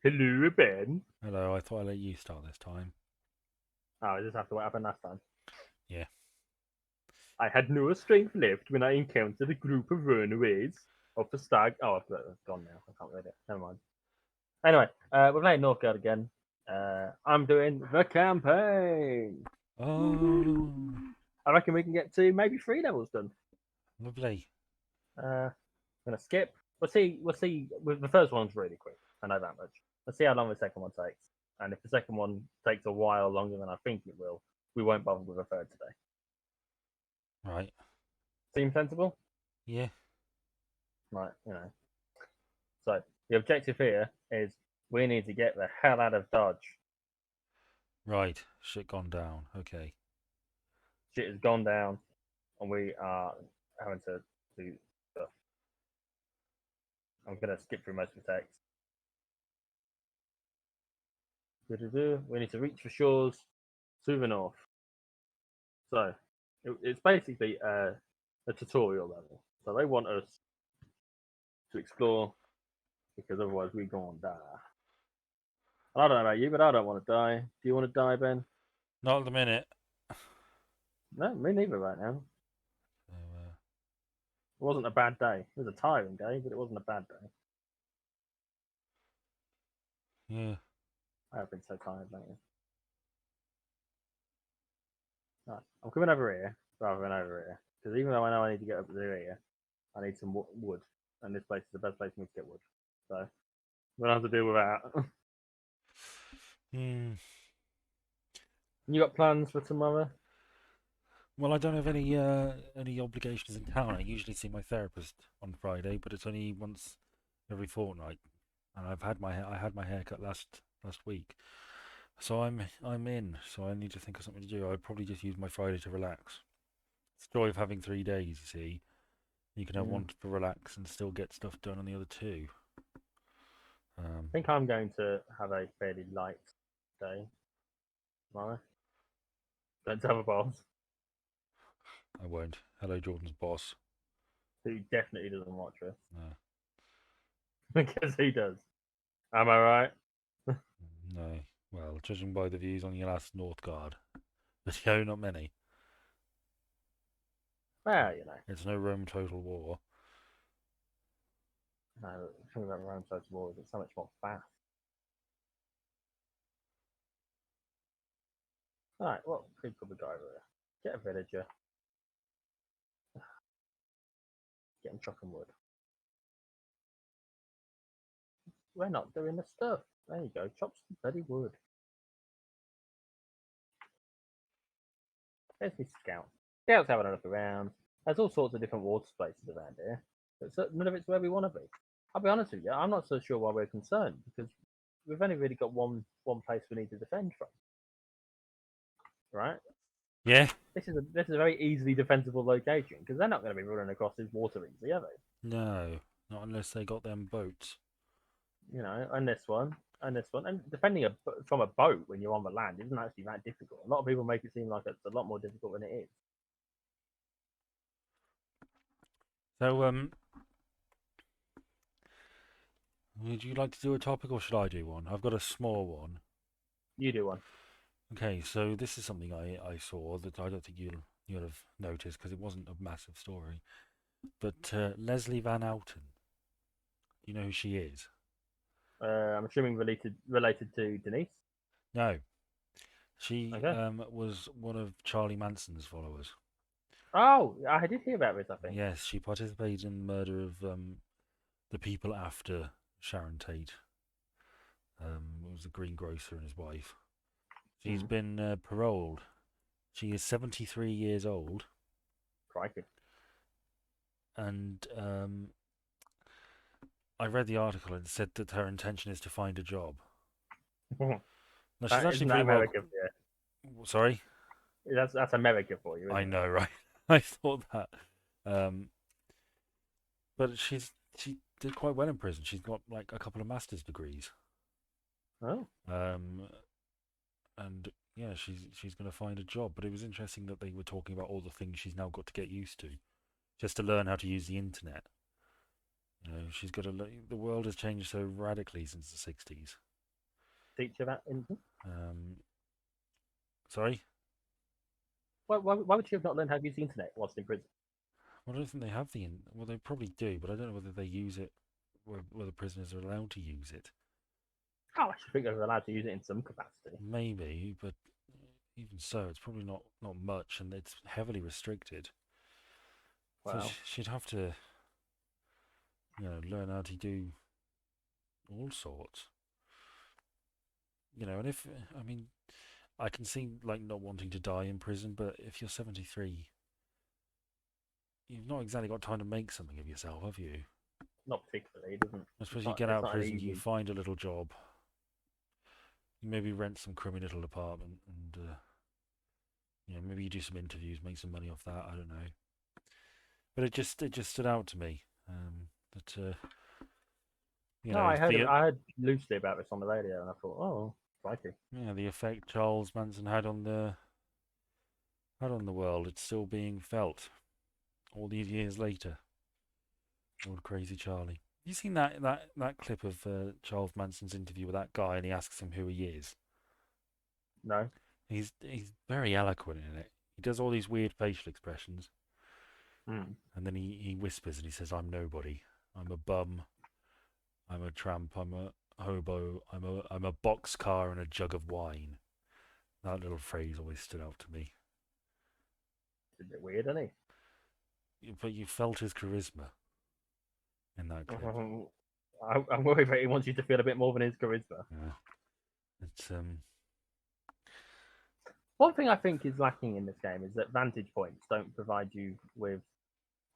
Hello, Ben. Hello, I thought I'd let you start this time. Oh, is this after what happened last time? Yeah. I had no strength left when I encountered a group of runaways of the stag. Oh, it's gone now. I can't read it. Never mind. Anyway, we're playing Northgard again. I'm doing the campaign. Oh, I reckon we can get to maybe 3 levels done. lovely. I'm gonna skip. We'll see. We'll see. The first one's really quick. I know that much. Let's see how long the second one takes. And if the second one takes a while longer than I think it will, we won't bother with a third today. Right. Seem sensible? Yeah. Right. So the objective here is we need to get the hell out of Dodge. Right. Shit gone down. Okay. Shit has gone down, and we are having to do stuff. I'm gonna skip through most of the text. We need to reach the shores to the north. So it's basically a tutorial level. So they want us to explore because otherwise we're gonna die. And I don't know about you, but I don't want to die. Do you want to die, Ben? Not at the minute. No, me neither right now. So, It wasn't a bad day. It was a tiring day, but it wasn't a bad day. yeah. I have been so tired lately. Right. I'm coming over here rather than over here. Because even though I know I need to get up to here, I need some wood. And this place is the best place for me to get wood. So, we don't have to deal with that. Hmm. You got plans for tomorrow? Well, I don't have any obligations in town. I usually see my therapist on Friday, but it's only once every fortnight. And I had my hair cut last week. So I'm in. So I need to think of something to do. I'd probably just use my Friday to relax. It's the joy of having 3 days, you see. You can have Mm. one to relax and still get stuff done on the other two. I think I'm going to have a fairly light day tomorrow. Don't tell the boss, I won't. Hello, Jordan's boss. who definitely doesn't watch this. No, Because he does. Am I right? no. Well, judging by the views on your last Northgard video, not many. Well, you know. It's no Rome Total War. No, the thing about Rome Total War is it's so much more fast. Alright, what could we go over here? Get a villager. Get him chopping wood. We're not doing the stuff. There you go. Chop some bloody wood. There's me scout. Scout's having a look around. There's all sorts of different water spaces around here. But none of it's where we want to be. I'll be honest with you, I'm not so sure why we're concerned because we've only really got one place we need to defend from, right? Yeah? This is a very easily defensible location because they're not going to be running across this water easily, are they? No. Not unless they got them boats. And this one, and defending from a boat when you're on the land isn't actually that difficult. A lot of people make it seem like it's a lot more difficult than it is. So, would you like to do a topic or should I do one? I've got a small one. You do one. Okay, so this is something I saw that I don't think you'll have noticed because it wasn't a massive story. But Leslie Van Outen, you know who she is? I'm assuming related to Denise. No, she Okay. was one of Charlie Manson's followers. Oh, I did hear about this. I think. Yes, she participated in the murder of the people after Sharon Tate. It was the greengrocer and his wife. She's Hmm. been paroled. She is 73 years old, Crikey. and I read the article and it said that her intention is to find a job. Now she's That actually isn't that pretty well. America for you? Sorry, That's America for you, I isn't it? know, right? I thought that, um, but she did quite well in prison. She's got like a couple of master's degrees, Oh, um, and yeah, she's going to find a job. But it was interesting that they were talking about all the things she's now got to get used to, just to learn how to use the internet. She's got to. The world has changed so radically since the '60s. teach you that? Sorry? Why would you have not learned how to use the internet whilst in prison? Well, I don't think they have well, they probably do, but I don't know whether they use it, whether prisoners are allowed to use it. Oh, I should think they were allowed to use it in some capacity. Maybe, but even so, it's probably not much, and it's heavily restricted. Wow. So she'd have to, learn how to do all sorts. And I can see like not wanting to die in prison, but if you're 73, you've not exactly got time to make something of yourself, have you? Not particularly. It doesn't. I suppose you get it's out of not an prison, you easy. find a little job. You maybe rent some crummy little apartment, and maybe you do some interviews, make some money off that. I don't know. But it just stood out to me that No, I heard loosely about this on the radio, and I thought, oh, crikey. Yeah, the effect Charles Manson had on the world, it's still being felt all these years later. Old crazy Charlie. You seen that clip of Charles Manson's interview with that guy, and he asks him who he is? No. He's very eloquent in it. He does all these weird facial expressions, and then he whispers and he says, "I'm nobody. I'm a bum. I'm a tramp. I'm a hobo. I'm a boxcar and a jug of wine." That little phrase always stood out to me. It's a bit weird, isn't he? But you felt his charisma in that clip. I'm worried that he wants you to feel a bit more than his charisma. Yeah. It's One thing I think is lacking in this game is that vantage points don't provide you with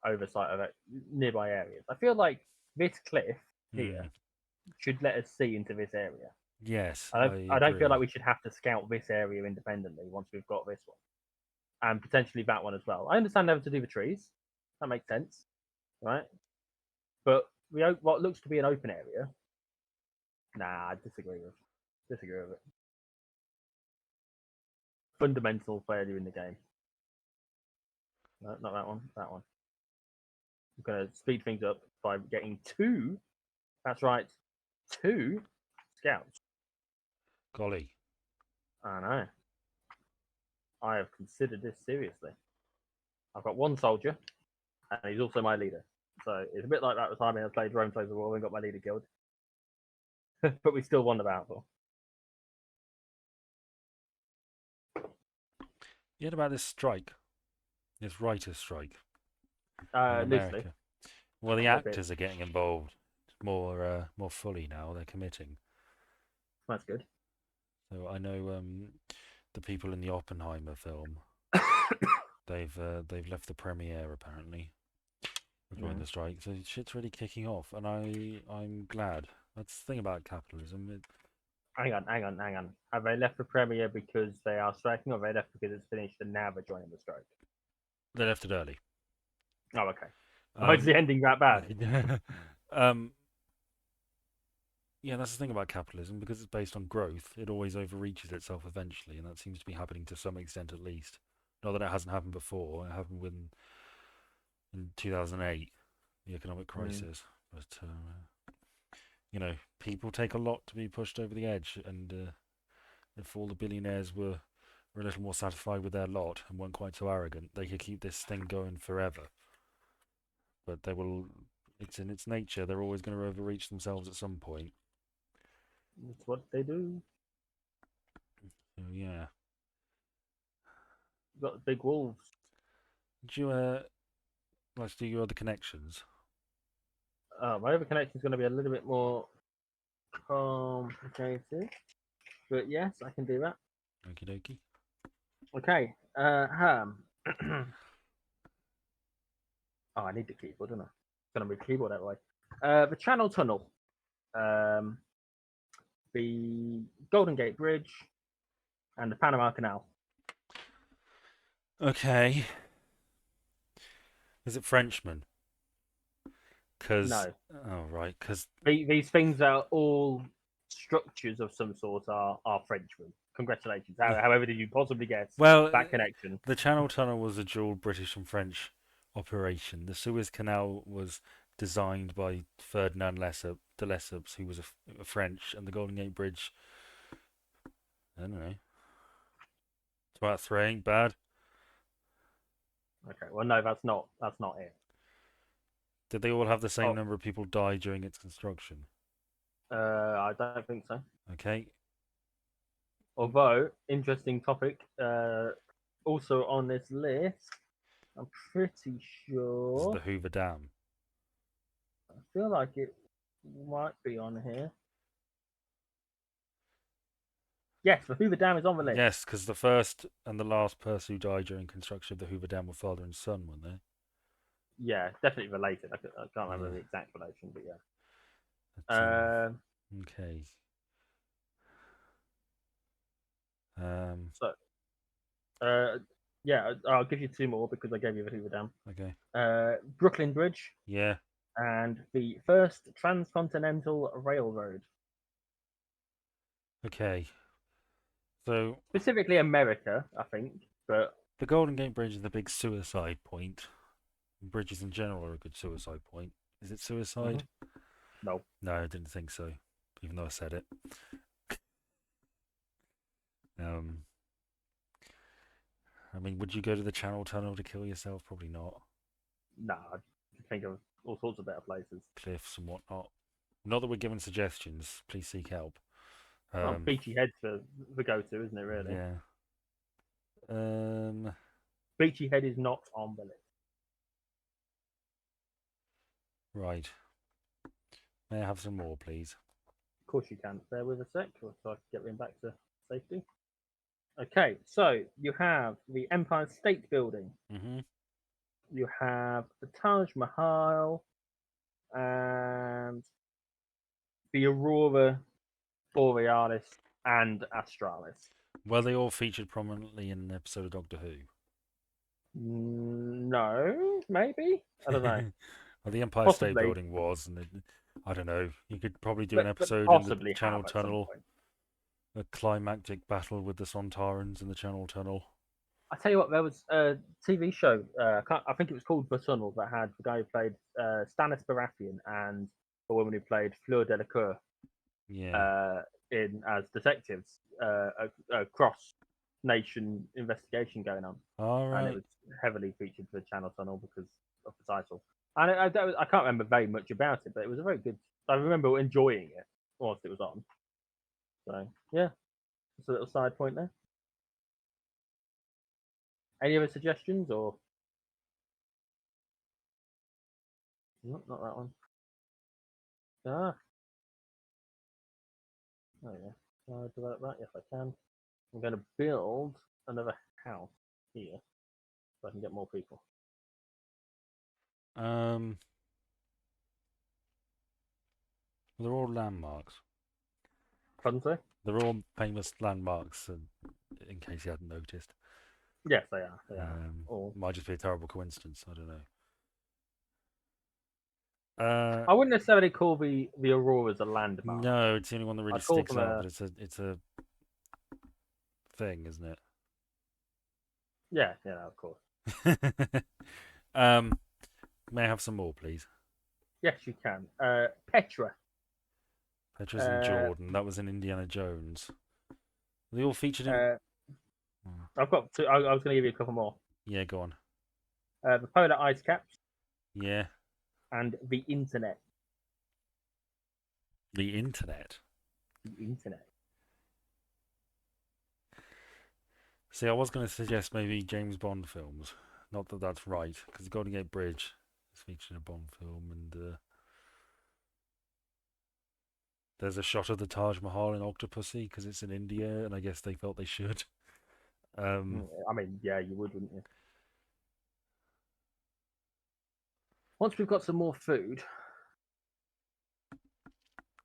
oversight of nearby areas. I feel like this cliff here should let us see into this area. Yes, I don't feel like we should have to scout this area independently once we've got this one, and potentially that one as well. I understand having to do the trees; that makes sense, right? But what looks to be an open area. Nah, I disagree with it. Fundamental failure in the game. No, not that one. That one. I'm going to speed things up by getting two. That's right, two scouts. Golly. I know. I have considered this seriously. I've got one soldier, and he's also my leader. So it's a bit like that time I played Rome Plays the War and got my leader killed. But we still won the battle. You heard about this strike? This writer's strike? Loosely. Well, the actors are getting involved more fully now. They're committing. That's good. So I know the people in the Oppenheimer film. They've left the premiere apparently. Join the strike. So shit's really kicking off, and I'm glad. That's the thing about capitalism. Hang on. Have they left the premiere because they are striking, or have they left because it's finished and now they're joining the strike? They left it early. Oh, okay. Why is the ending that bad? Yeah, that's the thing about capitalism. Because it's based on growth, it always overreaches itself eventually, and that seems to be happening to some extent at least. Not that it hasn't happened before. It happened in 2008, the economic crisis. But people take a lot to be pushed over the edge, and if all the billionaires were a little more satisfied with their lot and weren't quite so arrogant, they could keep this thing going forever. But they will. It's in its nature. They're always going to overreach themselves at some point. That's what they do. So yeah. You've got the big wolves. Do you let's do your other connections. My other connection is going to be a little bit more complicated, but yes, I can do that. Okie dokie. Okay. Oh, I need the keyboard, don't I? It's going to be keyboard that way. The Channel Tunnel, the Golden Gate Bridge, and the Panama Canal. Okay. Is it Frenchman? No. Oh, right. Because these things are all structures of some sort are Frenchmen. Congratulations. However did you possibly guess that connection? The Channel Tunnel was a dual British and French operation. The Suez Canal was designed by Ferdinand de Lesseps, who was a French, and the Golden Gate Bridge I don't know. 2 out of 3 ain't bad. Okay, well, no, that's not it. Did they all have the same Oh, number of people die during its construction? I don't think so. Okay. Although, interesting topic. Also on this list, I'm pretty This is sure. the Hoover Dam. I feel like it might be on here. Yes, the Hoover Dam is on the list. Yes, because the first and the last person who died during construction of the Hoover Dam were father and son, weren't they? Yeah, definitely related. I can't remember Yeah. the exact relation, but yeah. But, okay. So, yeah, I'll give you 2 more because I gave you the Hoover Dam. Okay. Brooklyn Bridge Yeah. and the first transcontinental railroad. Okay. So Specifically America, I think, but the Golden Gate Bridge is the big suicide point. Bridges in general are a good suicide point. Is it suicide? no. No, I didn't think so, even though I said it. I mean, would you go to the Channel Tunnel to kill yourself? Probably not. Nah, I think of all sorts of better places. Cliffs and whatnot. Not that we're giving suggestions. Please seek help. Well, Beachy Head's the go-to, isn't it, really? Yeah. Beachy Head is not on the list. Right. May I have some more, please? Of course you can. Bear with a sec, so I can get them back to safety. Okay, so you have the Empire State Building. Mm-hmm. You have the Taj Mahal and the Aurora Borealis and Australis. Were they all featured prominently in an episode of Doctor Who? No, maybe? I don't know. Well, the Empire State Possibly. Building was, and I don't know. You could probably do an But episode in the possibly Channel have at some Tunnel, point. a climactic battle with the Sontarans in the Channel Tunnel. I tell you what, there was a TV show. I think it was called The Tunnel that had the guy who played Stannis Baratheon and the woman who played Fleur Delacour Yeah. in as detectives. A cross-nation investigation going on, All and it right. was heavily featured for Channel Tunnel because of the title. And I can't remember very much about it, but it was a very good. I remember enjoying it whilst it was on. So yeah, just a little side point there. Any other suggestions or? Nope, not that one. Ah, oh yeah. Can I develop that? Yes, I can. I'm going to build another house here so I can get more people. They're all landmarks. Pardon, sir? They're all famous landmarks, in case you hadn't noticed. Yes, they are. They are. All. Might just be a terrible coincidence. I don't know. I wouldn't necessarily call the Auroras a landmark. No, it's the only one that really I'd call sticks them out, but it's a thing, isn't it? Yeah, of course. May I have some more, please? Yes, you can. Petra. Petra's in Jordan. That was in Indiana Jones. Are they all featured in? I've got two. I was going to give you a couple more. Yeah, go on. The polar ice caps Yeah. and the internet. The internet. The internet. See, I was going to suggest maybe James Bond films. Not that that's right, because the Golden Gate Bridge is featured in a Bond film, and there's a shot of the Taj Mahal in Octopussy because it's in India, and I guess they felt they should. I mean, yeah, you would, wouldn't you? Once we've got some more food,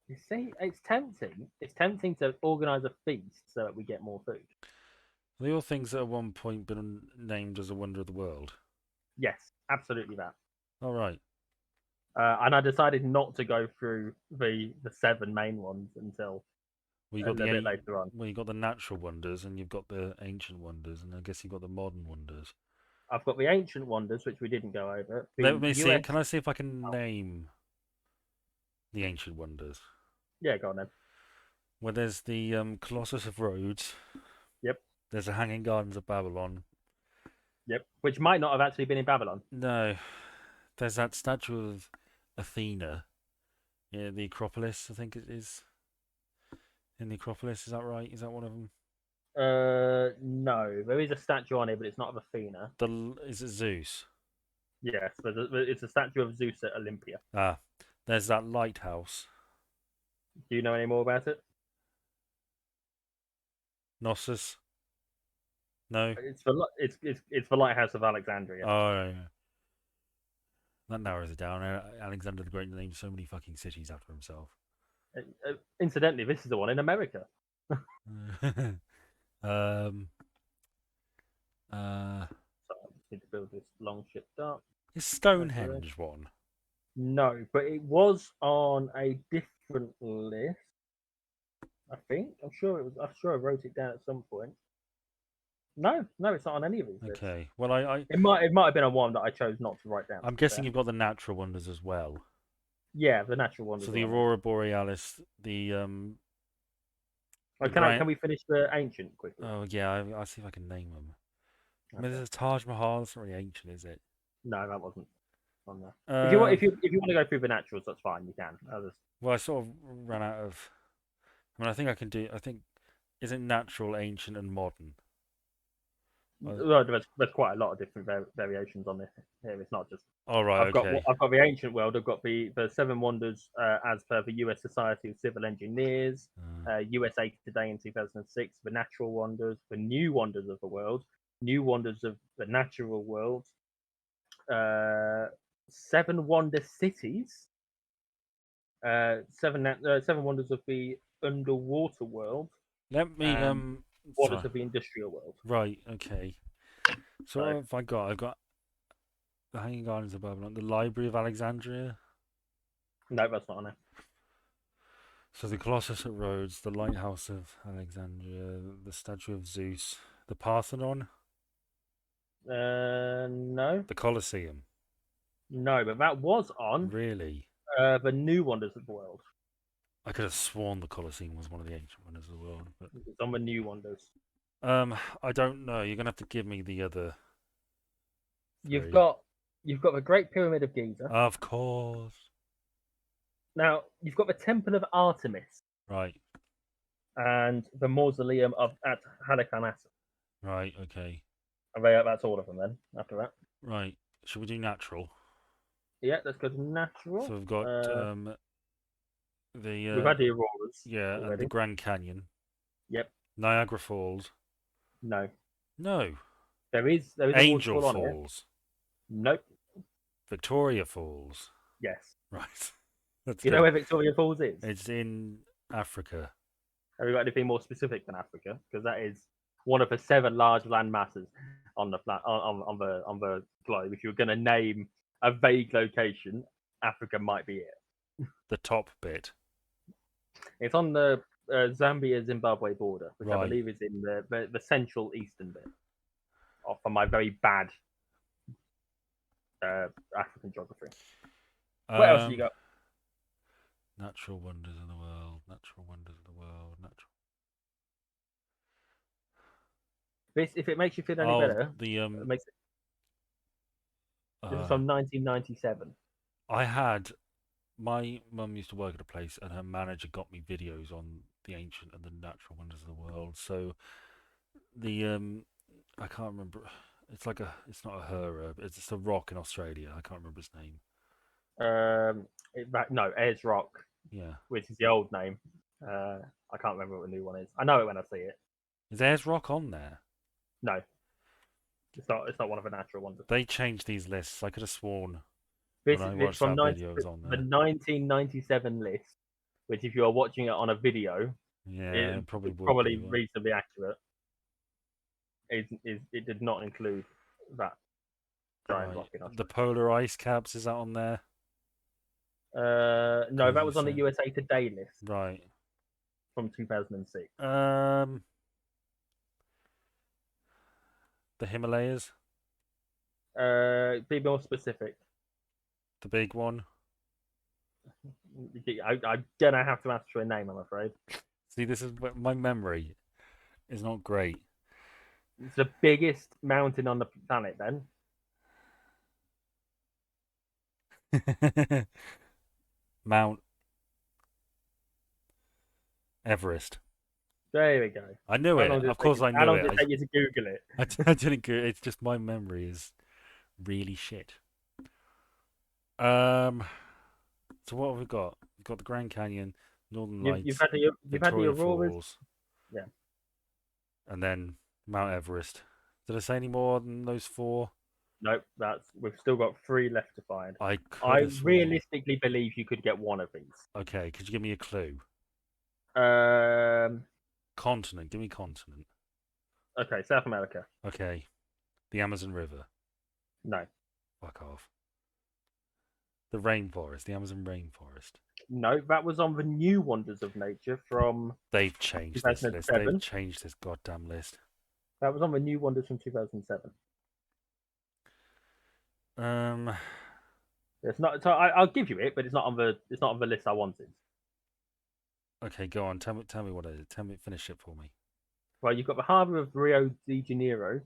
you see, it's tempting. It's tempting to organise a feast so that we get more food. Are they all things that at one point been named as a wonder of the world? Yes, absolutely that. All right. And I decided not to go through the 7 main ones until Well, a bit later on. Well, you've got the natural wonders, and you've got the ancient wonders, and I guess you've got the modern wonders. I've got the ancient wonders, which we didn't go over. Let me see. Can I see if I can name the ancient wonders? Yeah, go on then. Well, there's the Colossus of Rhodes. Yep. There's the Hanging Gardens of Babylon. Yep. Which might not have actually been in Babylon. No, there's that statue of Athena. Yeah, the Acropolis, I think it is. In the Acropolis, is that right? Is that one of them? No, there is a statue on it, but it's not of Athena. Is it Zeus? Yes, it's a statue of Zeus at Olympia. Ah, there's that lighthouse. Do you know any more about it? Knossos? No? It's the lighthouse of Alexandria. Oh, yeah. That narrows it down. Alexander the Great named so many fucking cities after himself. Incidentally, this is the one in America. um, So I just need to build this long ship up. is Stonehenge one? No, but it was on a different list. I think. I'm sure it was. I'm sure I wrote it down at some point. No, it's not on any of these lists. Okay. Well, It might have been on one that I chose not to write down. I'm guessing you've got the natural wonders as well. Yeah, the natural wonders. So the Aurora Borealis, the can we finish the ancient quickly? Oh yeah, I'll see if I can name them. I mean, there's a Taj Mahal. It's not really ancient, is it? No, that wasn't on there. If you want to go through the naturals, that's fine. You can. Well, I sort of ran out of. I mean, I think I can do. I think is it natural, ancient, and modern? Well, there's quite a lot of different variations on this. Here, it's not just. Oh right, I've got the ancient world. I've got the seven wonders as per the U.S. Society of Civil Engineers, USA Today in 2006. The natural wonders, the new wonders of the world, new wonders of the natural world, seven wonder cities, seven wonders of the underwater world. Let me wonders of the industrial world. Right. Okay. So what have I got? I've got the Hanging Gardens of Babylon, the Library of Alexandria. No, that's not on there. So the Colossus at Rhodes, the Lighthouse of Alexandria, the Statue of Zeus, the Parthenon. No. The Colosseum. No, but that was on. Really? The new wonders of the world. I could have sworn the Colosseum was one of the ancient wonders of the world, but it's on the new wonders. I don't know. You're gonna have to give me the other. You've got the Great Pyramid of Giza. Of course. Now you've got the Temple of Artemis. Right. And the Mausoleum at Halicarnassus. Right. Okay. That's all of them then. After that. Right. Should we do natural? Yeah, let's go to natural. So we've got we've had the auroras. Yeah, already. And the Grand Canyon. Yep. Niagara Falls. No. There is Angel Falls. Nope. Victoria Falls. Yes. Right. You know where Victoria Falls is? It's in Africa. Have you got anything more specific than Africa? Because that is one of the 7 large land masses on the on the globe. If you were going to name a vague location, Africa might be it. The top bit. It's on the Zambia-Zimbabwe border, which right. I believe is in the central eastern bit. For my very bad African geography. What else have you got? Natural wonders of the world. Natural wonders of the world. Natural. If it makes you feel any better, it makes it. This is from 1997. My mum used to work at a place, and her manager got me videos on the ancient and the natural wonders of the world. So I can't remember. It's not a herb. It's just a rock in Australia. I can't remember its name. Ayers Rock. Yeah. Which is the old name. I can't remember what the new one is. I know it when I see it. Is Ayers Rock on there? No. It's not one of the natural wonders. They changed these lists. I could have sworn. This is from the 1997 list, which if you are watching it on a video, it's probably reasonably accurate. It did not include that giant rock in Australia. The polar ice caps, is that on there? No, that was on the USA Today list. Right. From 2006. The Himalayas? Be more specific. The big one? I'm gonna have to ask for a name, I'm afraid. See, this is my memory is not great. It's the biggest mountain on the planet. Then Mount Everest. there we go. I knew How it. long did it Of take course, you? I How knew long it. did it take you to Google it? I didn't. It's just my memory is really shit. Um. So what have we got? We've got the Grand Canyon, Northern You've Lights, had the Victoria auroras. Falls, Yeah. and then Mount Everest. Did I say any more than those four? Nope. We've still got 3 left to find. I could I have sworn. realistically believe you could get one of these. Okay, could you give me a clue? Um. Continent. Give me continent. Okay. South America. Okay, the Amazon River. No. Fuck off. The rainforest, the Amazon rainforest. No. That was on the New Wonders of Nature from They've changed this list. They've 2007. changed this goddamn list. That was on the New Wonders from 2007. Um. It's not. So I'll give you it, but it's not on the list I wanted. Okay, go on. Tell me what it is. Tell me. Finish it for me. Well, you've got the harbour of Rio de Janeiro.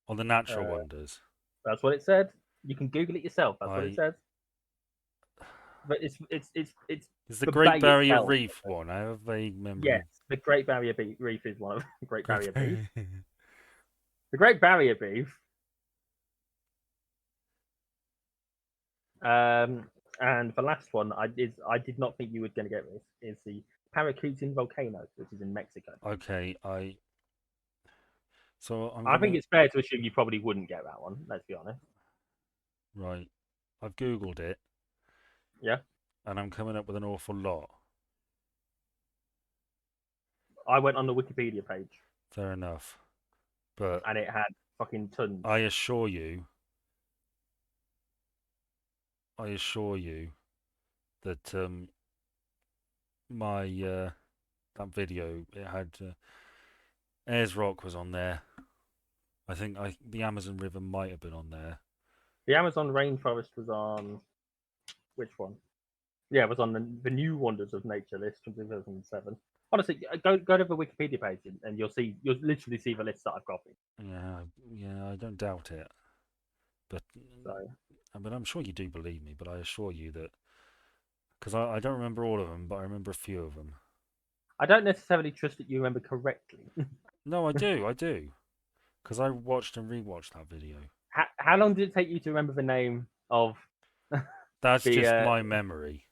On the natural Uh, wonders. that's what it said. You can Google it yourself. That's what it I. says. But it's Is the the Great bay Barrier itself. Reef one? I have a vague memory. Yes, the Great Barrier Reef is one of the Great Barrier Reef. Barrier. The Great Barrier Reef. And the last one I did not think you were going to get this is the Paracutin volcano, which is in Mexico. Okay, So I'm I think gonna. it's fair to assume you probably wouldn't get that one. Let's be honest. Right. I've Googled it. Yeah. And I'm coming up with an awful lot. I went on the Wikipedia page. Fair enough. But. And it had fucking tons. I assure you. That my that video it had Ayers Rock was on there. I think the Amazon River might have been on there. The Amazon rainforest was on which one? Yeah, it was on the New Wonders of Nature list from 2007. Honestly, go to the Wikipedia page and you'll literally see the list that I've copied. Yeah, I don't doubt it. But I'm sure you do believe me. But I assure you that because I don't remember all of them, but I remember a few of them. I don't necessarily trust that you remember correctly. No, I do. Because I watched and rewatched that video. How long did it take you to remember the name of? That's just my memory.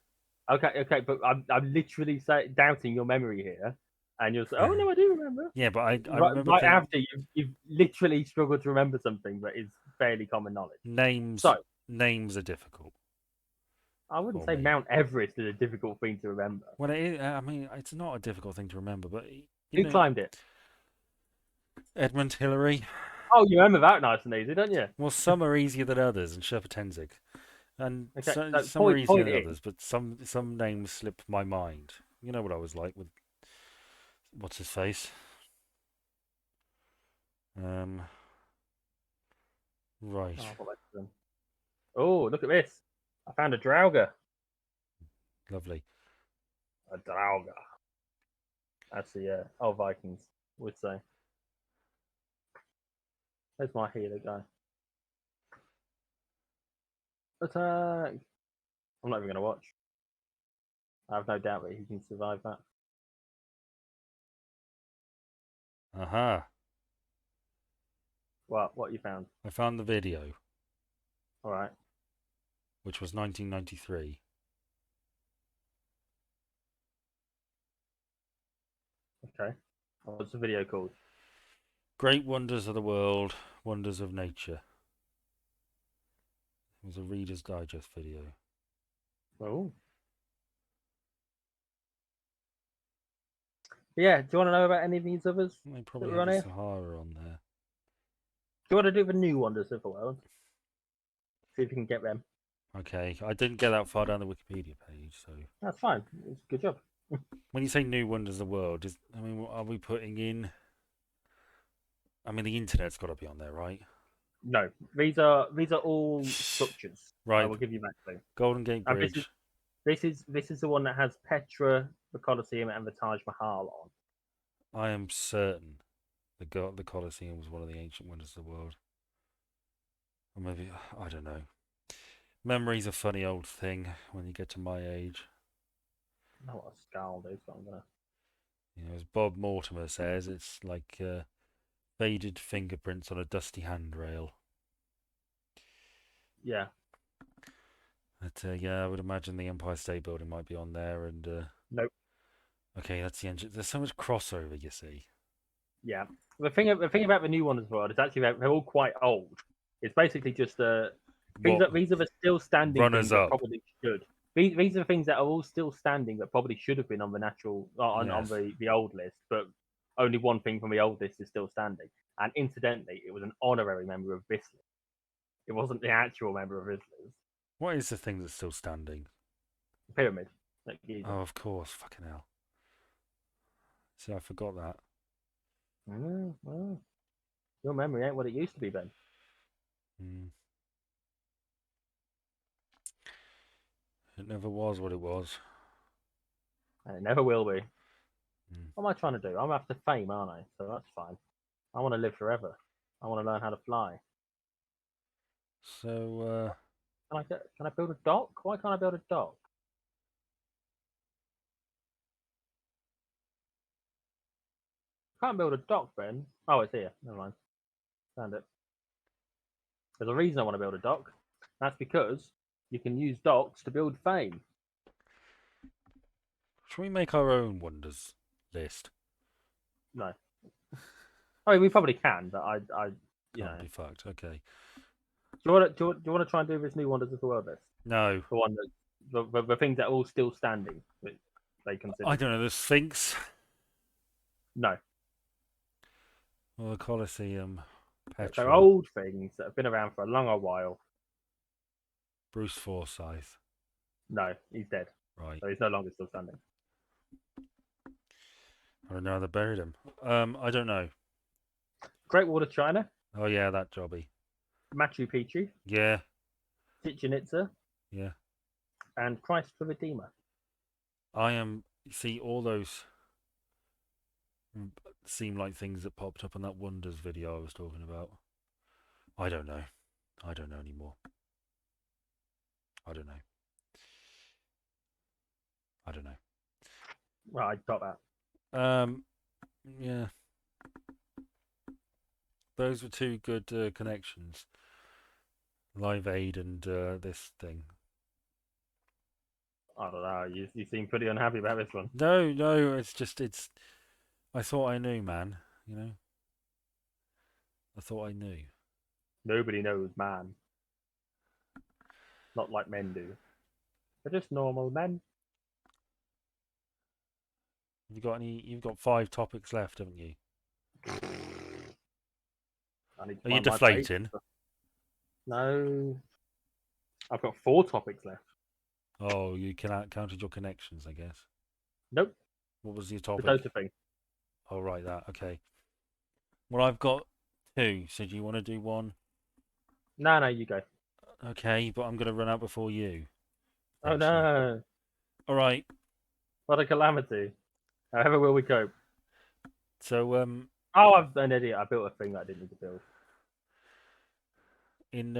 Okay, but I'm literally doubting your memory here, and you'll say, "Oh no, I do remember." Yeah, but I remember right after you've literally struggled to remember something that is fairly common knowledge. Names are difficult. I wouldn't say Mount Everest is a difficult thing to remember. Well, it is, I mean, it's not a difficult thing to remember, but who climbed it? Edmund Hillary. Oh, you remember that nice and easy, don't you? Well, some are easier than others, and Sherpa Tenzing. And some are easier than others, but some names slip my mind. You know what I was like with what's his face. Right. Oh, look at this! I found a Draugr. Lovely. A Draugr. That's the old Vikings would say. There's my healer guy. Attack! I'm not even going to watch. I have no doubt that he can survive that. Aha. What you found? I found the video. All right. Which was 1993. Okay. What's the video called? Great Wonders of the World, Wonders of Nature. It was a Reader's Digest video. Oh. Yeah, do you want to know about any of these others? They probably have the Sahara on there. Do you want to do the New Wonders of the World? See if you can get them. Okay, I didn't get that far down the Wikipedia page, so... That's fine. It's a good job. When you say New Wonders of the World, are we putting in... I mean, the internet's got to be on there, right? No, these are all structures. Right. I will give you that clue. Golden Gate Bridge. This is the one that has Petra the Colosseum and the Taj Mahal on. I am certain the Colosseum was one of the ancient wonders of the world. Or maybe, I don't know. Memory's a funny old thing when you get to my age. I know what a skull is, but I'm gonna. As Bob Mortimer says, it's like faded fingerprints on a dusty handrail. Yeah. But yeah, I would imagine the Empire State Building might be on there, and Nope. okay, that's the engine. There's so much crossover, you see. Yeah. The thing about the new one as well is actually they're all quite old. It's basically just these are the still standing Runners things that up. probably should. These are the things that are all still standing that probably should have been on the on the old list, but only one thing from the old list is still standing. And incidentally, it was an honorary member of this list. It wasn't the actual member of this list. What is the thing that's still standing? The pyramid. Oh, of course, fucking hell. See, I forgot that. Well, your memory ain't what it used to be, Ben. It never was what it was. And it never will be. What am I trying to do? I'm after fame, aren't I? So that's fine. I want to live forever. I want to learn how to fly. So, can I build a dock? Why can't I build a dock? Can't build a dock, Ben. Oh, it's here. Never mind. Found it. There's a reason I want to build a dock. That's because you can use docks to build fame. should we make our own wonders list? No. I mean, we probably can, but you Can't know. be fucked. Okay. Do you want to try and do this new Wonders of the World list? No. The one that the things that are all still standing that they consider. I don't know. The Sphinx. No. Or the Colosseum. Petra. They're old things that have been around for a longer while. Bruce Forsyth. No, he's dead. Right. So he's no longer still standing. I don't know how they buried him. I don't know. Great Wall of China. Oh yeah, that jobby. Machu Picchu. Yeah. Chichen Itza. Yeah. And Christ the Redeemer. See, all those seem like things that popped up on that Wonders video I was talking about. I don't know. I don't know anymore. I don't know. I don't know. Well, I got that. Yeah. Those were two good connections. Live Aid and this thing. I don't know. You seem pretty unhappy about this one. No. It's. I thought I knew, man. I thought I knew. Nobody knows man. Not like men do. They're just normal men. You've got 5 topics left, haven't you? Are you deflating? No. I've got 4 topics left. Oh, you counted your connections, I guess. Nope. What was your topic? The Dota thing. Oh, right, that. Okay. Well, I've got 2. So do you want to do one? No, you go. Okay, but I'm going to run out before you. Oh, no. All right. What a calamity. However will we cope? So, Oh, I'm an idiot. I built a thing that I didn't need to build. In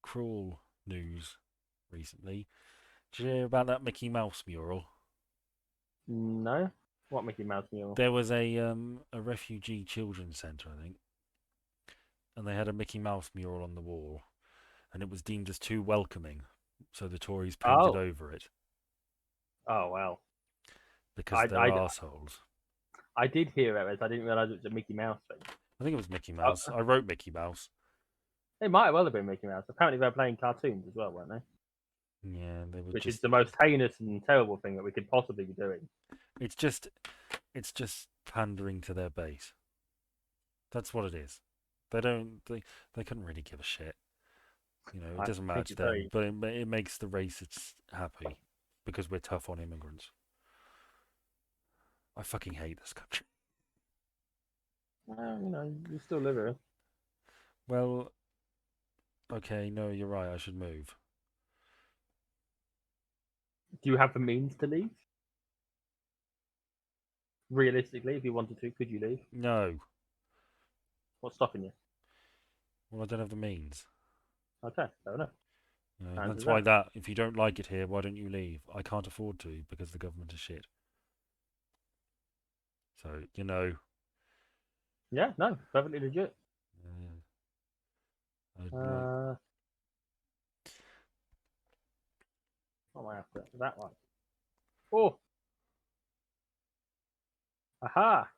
cruel news recently, did you hear about that Mickey Mouse mural? No. What Mickey Mouse mural? There was a refugee children's centre, I think, and they had a Mickey Mouse mural on the wall, and it was deemed as too welcoming, so the Tories painted over it. Oh wow! Because they're assholes. I did hear it. I didn't realise it was a Mickey Mouse thing. I think it was Mickey Mouse. I wrote Mickey Mouse. It might well have been Mickey Mouse. Apparently, they're playing cartoons as well, weren't they? Yeah, they were. Which is the most heinous and terrible thing that we could possibly be doing. It's just pandering to their base. That's what it is. They couldn't really give a shit. It doesn't match them, but it makes the racists happy because we're tough on immigrants. I fucking hate this country. Well, you still live here. Well, okay, no, you're right. I should move. Do you have the means to leave? Realistically, if you wanted to, could you leave? No. What's stopping you? Well, I don't have the means. Okay, fair enough. That's why if you don't like it here, why don't you leave? I can't afford to because the government is shit. So, Yeah, no, perfectly legit. I'd like. What am I after? That one. Oh, aha!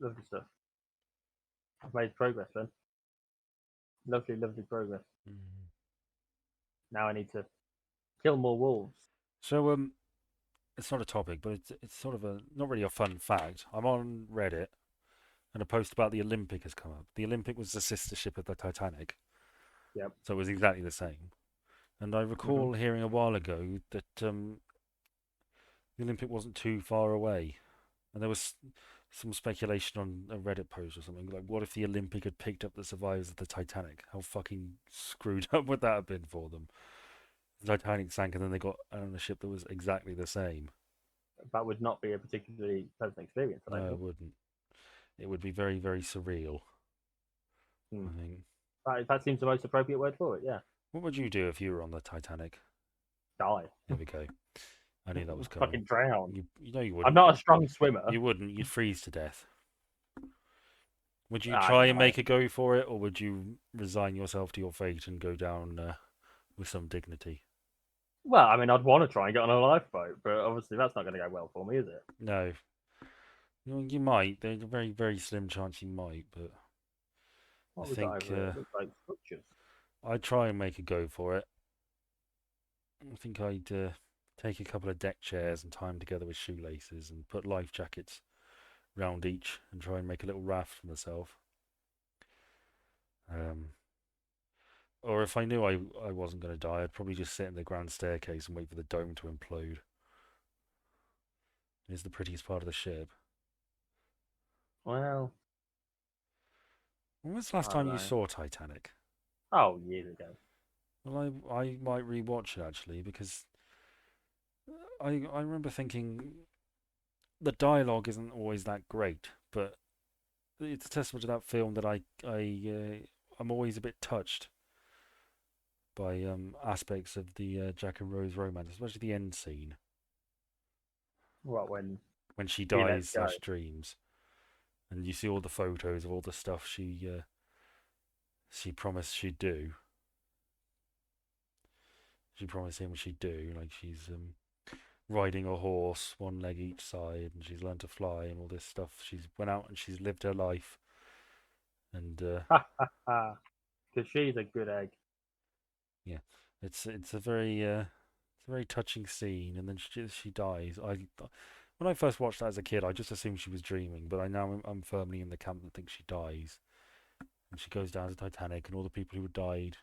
Lovely stuff. I've made progress then. Lovely, lovely progress. Now I need to kill more wolves. So, it's not a topic, but it's sort of not really a fun fact. I'm on Reddit, and a post about the Olympic has come up. The Olympic was the sister ship of the Titanic. Yep. So it was exactly the same. And I recall hearing a while ago that the Olympic wasn't too far away, and there was some speculation on a Reddit post or something like, what if the Olympic had picked up the survivors of the Titanic? How fucking screwed up would that have been for them? The Titanic sank, and then they got on a ship that was exactly the same. That would not be a particularly pleasant experience. No, it wouldn't. It would be very, very surreal. I think. That seems the most appropriate word for it. Yeah. What would you do if you were on the Titanic? Die. There we go. I knew that was coming. Fucking drown. You know you wouldn't. I'm not a strong swimmer. You wouldn't. You'd freeze to death. Would you Ah, try and no. make a go for it, or would you resign yourself to your fate and go down with some dignity? Well, I mean, I'd want to try and get on a lifeboat, but obviously that's not going to go well for me, is it? No. You might. There's a very, very slim chance you might, but What I we got think over here? It looks like structures. I'd try and make a go for it. I think I'd take a couple of deck chairs and tie them together with shoelaces and put life jackets round each and try and make a little raft for myself. Or if I knew I wasn't going to die, I'd probably just sit in the grand staircase and wait for the dome to implode. It's the prettiest part of the ship. Well, when was the last time you saw Titanic? Oh, years ago. Well, I might rewatch it actually because I remember thinking the dialogue isn't always that great, but it's a testament to that film that I'm always a bit touched by aspects of the Jack and Rose romance, especially the end scene. What, when she dies / dreams, and you see all the photos of all the stuff she promised she'd do. She promised him she'd do, like she's riding a horse, one leg each side, and she's learned to fly and all this stuff. She's went out and she's lived her life, and because she's a good egg. Yeah, it's a very touching scene, and then she dies. When I first watched that as a kid, I just assumed she was dreaming, but I'm firmly in the camp that thinks she dies, and she goes down to Titanic, and all the people who had died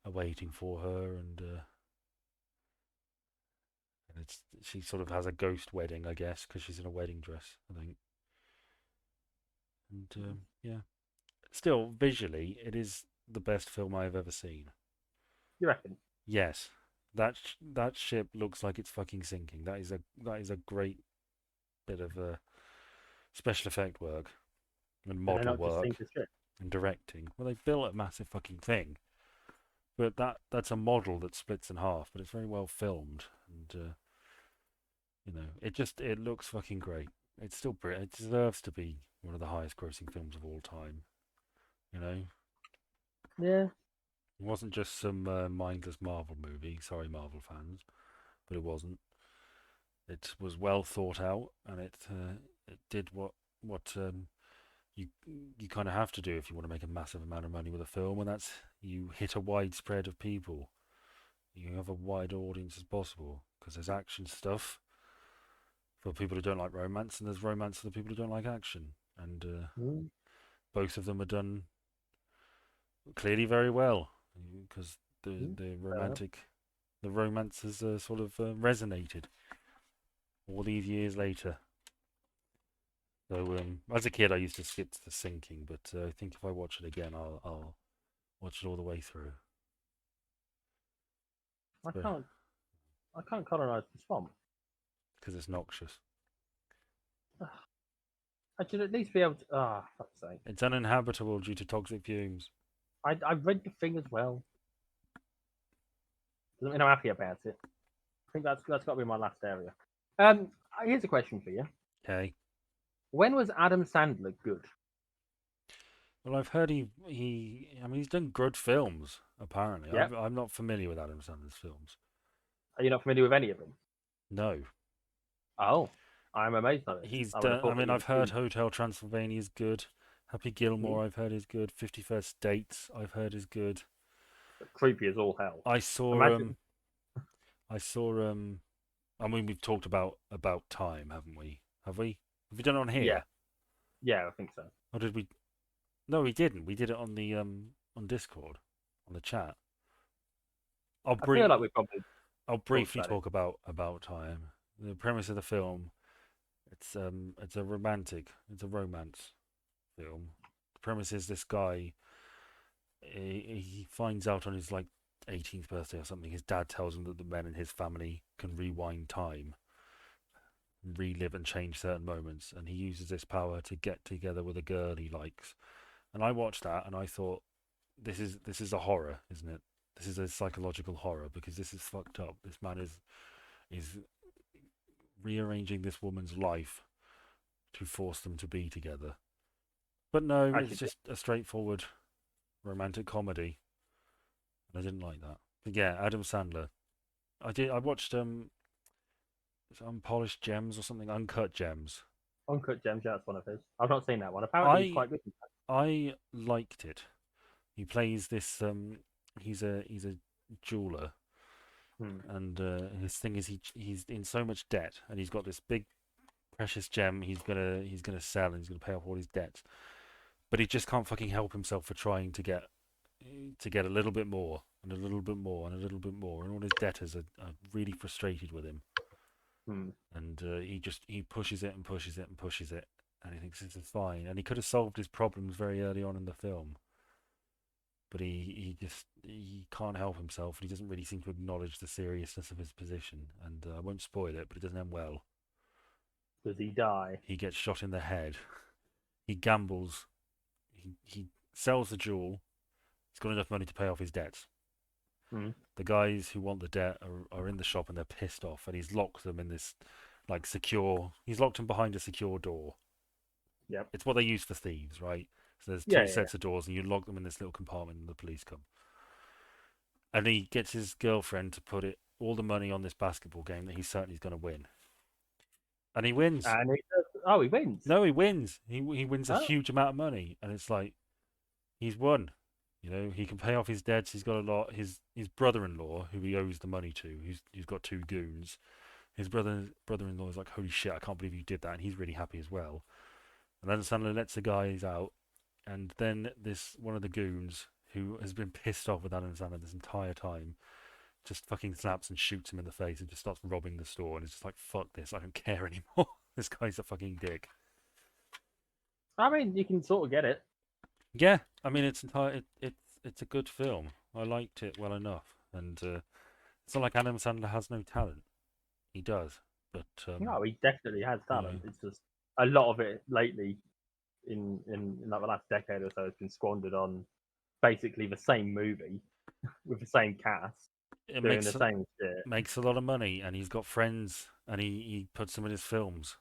are waiting for her, and she sort of has a ghost wedding, I guess, because she's in a wedding dress, I think. And yeah, still visually, it is the best film I've ever seen. You reckon? Yes, that ship looks like it's fucking sinking. That is a great bit of special effect work and model work and directing. Well, they've built a massive fucking thing, but that's a model that splits in half. But it's very well filmed, and it looks fucking great. It's still great. It deserves to be one of the highest grossing films of all time. Yeah. It wasn't just some mindless Marvel movie. Sorry, Marvel fans, but it wasn't. It was well thought out, and it did what you kind of have to do if you want to make a massive amount of money with a film, and that's you hit a wide spread of people. You have a wide audience as possible because there's action stuff for people who don't like romance, and there's romance for the people who don't like action, and both of them are done clearly very well because the romance has sort of resonated all these years later. So as a kid, I used to skip to the sinking, but I think if I watch it again, I'll watch it all the way through. I can't colonize the swamp. Because it's noxious. I should at least be able to. Ah, fuck's sake. It's uninhabitable due to toxic fumes. I read the thing as well. Doesn't mean I'm happy about it. I think that's got to be my last area. Here's a question for you. Okay. When was Adam Sandler good? Well, I've heard I mean, he's done good films, apparently. Yeah. I'm not familiar with Adam Sandler's films. Are you not familiar with any of them? No. Oh, I'm amazed by this. He's I would have done, I thought that mean, you I've heard would Hotel Transylvania is good. Happy Gilmore, I've heard is good. 51st Dates, I've heard is good. creepy as all hell. I saw, Imagine. I mean, we've talked about Time, haven't we? Have we? Have we done it on here? Yeah. Yeah, I think so. Or did we? No, we didn't. We did it on the on Discord, on the chat. I feel like we probably. I'll briefly about talk about Time. The premise of the film, it's a romance film. The premise is this guy, he finds out on his like 18th birthday or something. His dad tells him that the men in his family can rewind time, relive and change certain moments, and he uses this power to get together with a girl he likes. And I watched that and I thought, this is a horror, isn't it? This is a psychological horror because this is fucked up. This man is rearranging this woman's life to force them to be together. But no, it's just a straightforward romantic comedy. And I didn't like that. But yeah, Adam Sandler. I watched Unpolished Gems or something, Uncut Gems. Uncut Gems, yeah, that's one of his. I've not seen that one. Apparently, it's quite good. I liked it. He plays this. He's a jeweler, and his thing is he's in so much debt, and he's got this big precious gem he's gonna sell, and he's gonna pay off all his debts. But he just can't fucking help himself for trying to get a little bit more, and a little bit more, and a little bit more, and all his debtors are really frustrated with him. And he pushes it and pushes it and pushes it, and he thinks this is fine. And he could have solved his problems very early on in the film, but he can't help himself, and he doesn't really seem to acknowledge the seriousness of his position. And I won't spoil it, but it doesn't end well. Does he die? He gets shot in the head. He gambles. He sells the jewel. He's got enough money to pay off his debts. The guys who want the debt are in the shop and they're pissed off, and he's locked them in this like secure. He's locked them behind a secure door. Yep. It's what they use for thieves, right? So there's two sets of doors, and you lock them in this little compartment, and the police come. And he gets his girlfriend to put all the money on this basketball game that he's certainly going to win. And he wins. And he wins. No, he wins. He wins a huge amount of money, and it's like he's won. You know, he can pay off his debts. He's got a lot. His brother-in-law, who he owes the money to, he's got two goons. His brother-in-law is like, "Holy shit, I can't believe you did that," and he's really happy as well. And then Sandler lets the guys out, and then this one of the goons who has been pissed off with Adam Sandler this entire time just fucking slaps and shoots him in the face and just starts robbing the store, and it's just like, fuck this, I don't care anymore. This guy's a fucking dick. I mean, you can sort of get it. Yeah, I mean, it's a good film. I liked it well enough, and it's not like Adam Sandler has no talent. He does, but no, he definitely has talent. It's just a lot of it lately, in like the last decade or so, has been squandered on basically the same movie with the same cast doing the same shit. Makes a lot of money, and he's got friends, and he puts them in his films,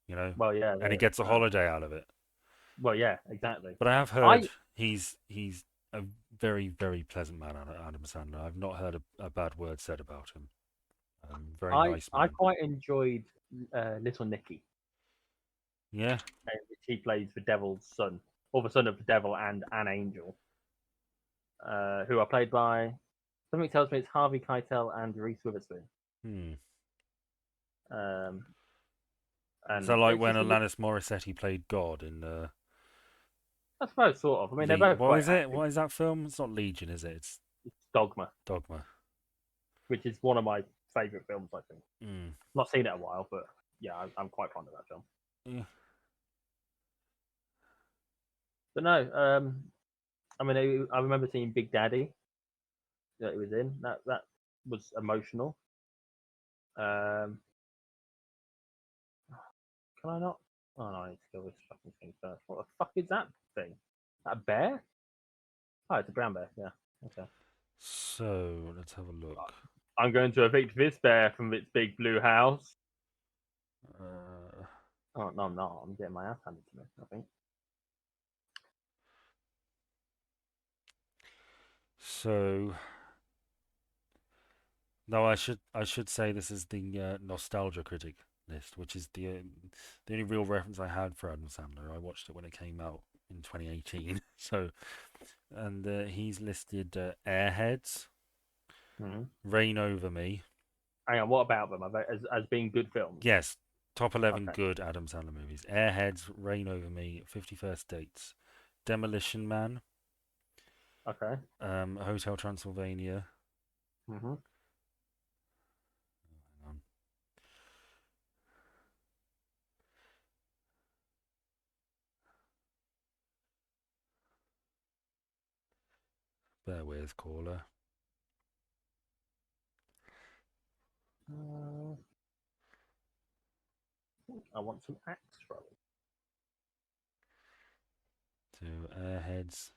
you know. Well, yeah, and he gets a holiday out of it. Well, yeah, exactly. But I have heard he's a very, very pleasant man, Adam Sandler. I've not heard a bad word said about him. Very nice man. I quite enjoyed Little Nicky. Yeah. Which he plays the devil's son, or the son of the devil and an angel, who are played by, something tells me it's Harvey Keitel and Reese Witherspoon. And so like when Alanis Morissette played God in... I suppose, sort of. I mean, they're both What is it? What is that film? It's not Legion, is it? It's Dogma. Dogma. Which is one of my favourite films, I think. Not seen it in a while, but yeah, I'm quite fond of that film. Yeah. But no, I mean, I remember seeing Big Daddy that he was in. That was emotional. Um, can I not? Oh no, I need to go with this fucking thing first. What the fuck is that thing? That a bear? Oh, it's a brown bear. Yeah. Okay. So let's have a look. I'm going to evict this bear from its big blue house. Uh, Oh no, I'm not. I'm getting my ass handed to me. I think. so no, I should say this is the nostalgia critic list, which is the only real reference I had for Adam Sandler. I watched it when it came out in 2018. So, and he's listed Airheads, Mm-hmm. Rain Over Me. Hang on. What about them? As being good films? Yes, top 11 Okay. good Adam Sandler movies: Airheads, Rain Over Me, 51st Dates, Demolition Man, Okay. Hotel Transylvania. Mm-hmm. Hang on. Bear with, caller. I want some axe throwing. So Airheads.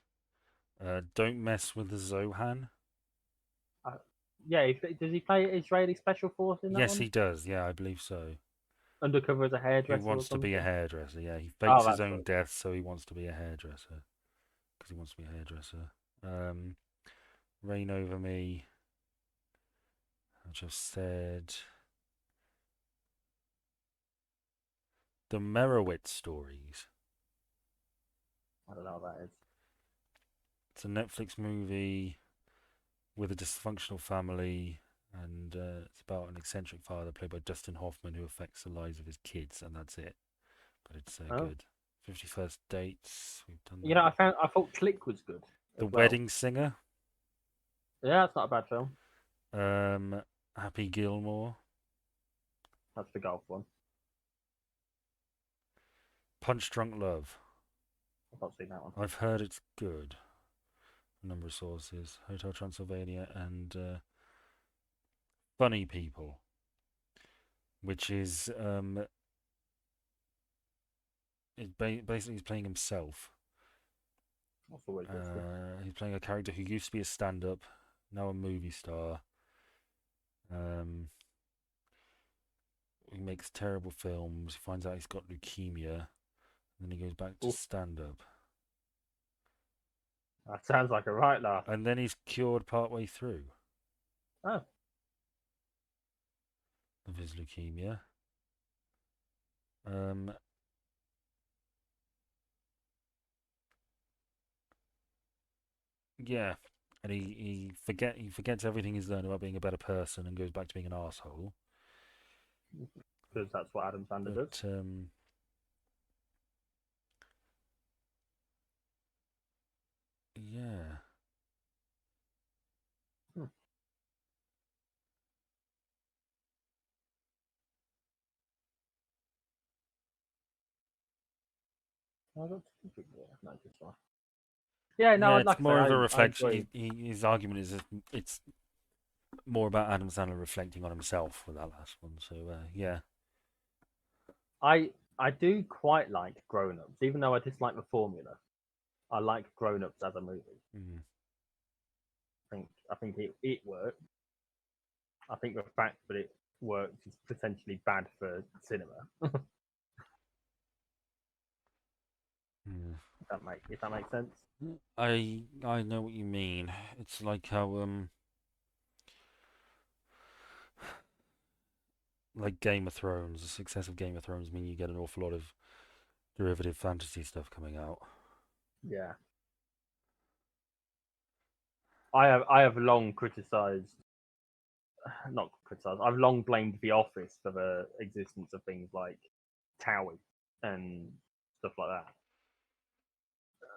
Don't mess with the Zohan. Yeah. Does he play Israeli special force in that Yes, one? he does. Yeah, I believe so. Undercover as a He hairdresser or wants to be a something? hairdresser. Yeah, he Oh, fakes his that's own good. death, so he wants to be a hairdresser. Because he wants to be a hairdresser. Um, Rain Over Me. I just said the Merowitz stories. I don't know what that is. It's a Netflix movie with a dysfunctional family, and it's about an eccentric father played by Dustin Hoffman who affects the lives of his kids, and that's it. But it's Oh. good. 51st Dates, we've done You know, that. I thought Click was good The as well. Wedding Singer, Yeah, it's not a bad film. Happy Gilmore, That's the golf one. Punch Drunk Love. I've not seen that one. I've heard it's good. A number of sources. Hotel Transylvania and Funny People, which is basically he's playing himself. That's always risky. He's playing a character who used to be a stand-up, now a movie star. He makes terrible films. He finds out he's got leukemia, and then he goes back to Oof, stand-up. that sounds like a right laugh. And then he's cured partway through Oh, of his leukemia. Um, yeah, and he forgets everything he's learned about being a better person and goes back to being an asshole. because that's what Adam Sandler does. But yeah, Hmm. I don't think no, just fine. Yeah, no, yeah, like it's I say, more of a I reflection. enjoy. His argument is that it's more about Adam Sandler reflecting on himself with that last one. So yeah, I do quite like Grown Ups, even though I dislike the formula. I like Grown Ups as a movie. mm. I think it works. I think the fact that it works is potentially bad for cinema. Mm. If that makes sense. I know what you mean. It's like how like Game of Thrones, the success of Game of Thrones mean you get an awful lot of derivative fantasy stuff coming out. Yeah, I have long criticized, not criticized. I've long blamed The Office for the existence of things like Towie and stuff like that.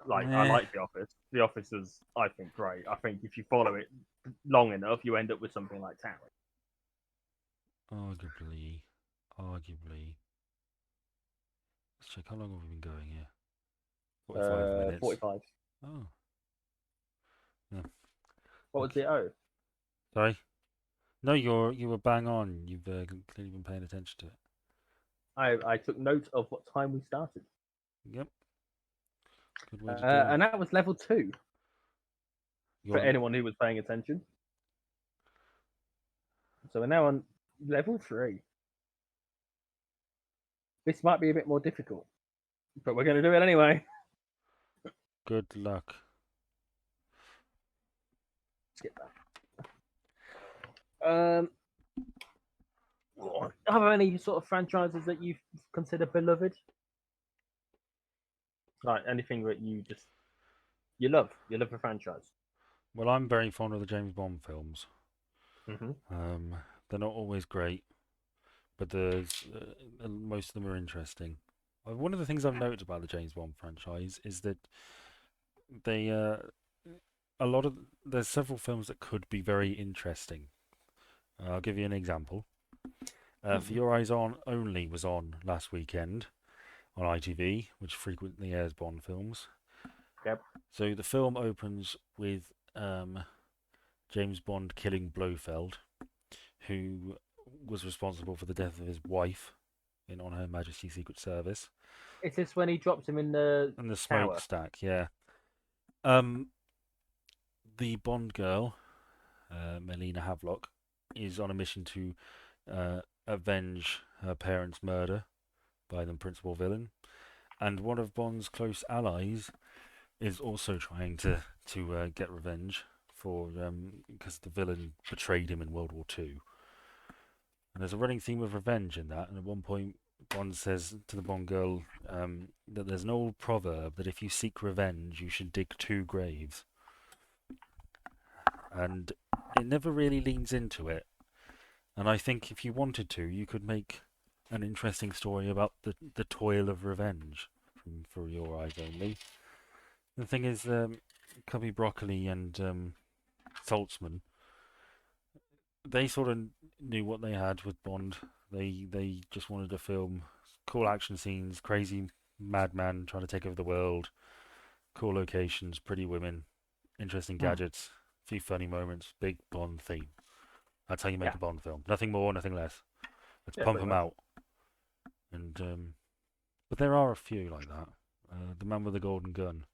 Like I Eh, like The Office. The Office is, I think, great. I think if you follow it long enough, you end up with something like Towie. arguably. Let's check how long have we been going here. 45 minutes. 45. Oh, yeah. What was Okay. it? Oh, Sorry. No, you were bang on. You've clearly been paying attention to it. I took note of what time we started, Yep, good way to do it. and that was level 2 for You're anyone who was paying attention. So we're now on level 3. This might be a bit more difficult, but we're going to do it anyway. good luck. Let's get back. Are there any sort of franchises that you consider beloved? Like anything that you love a franchise. Well, I'm very fond of the James Bond films. Mm-hmm. They're not always great, but most of them are interesting. One of the things I've noted about the James Bond franchise is that they a lot of there's several films that could be very interesting. I'll give you an example. For Your Eyes On Only was on last weekend on ITV, which frequently airs Bond films. Yep. So the film opens with James Bond killing Blofeld, who was responsible for the death of his wife on Her Majesty's Secret Service. Is this when he drops him in the And the tower? smokestack, yeah. The Bond girl, Melina Havelock, is on a mission to avenge her parents' murder by the principal villain, and one of Bond's close allies is also trying to get revenge for because the villain betrayed him in World War II. And there's a running theme of revenge in that. And at one point, Bond says to the Bond girl that there's an old proverb that if you seek revenge, you should dig 2 graves. And it never really leans into it. And I think if you wanted to, you could make an interesting story about the toil of revenge from For Your Eyes Only. The thing is, Cubby Broccoli and Saltzman, they sort of knew what they had with Bond. They just wanted to film cool action scenes, crazy madman trying to take over the world, cool locations, pretty women, interesting gadgets, a few funny moments, big Bond theme. That's how you make a Bond film. Nothing more, nothing less. Let's pump them out. And but there are a few like that. The Man with the Golden Gun,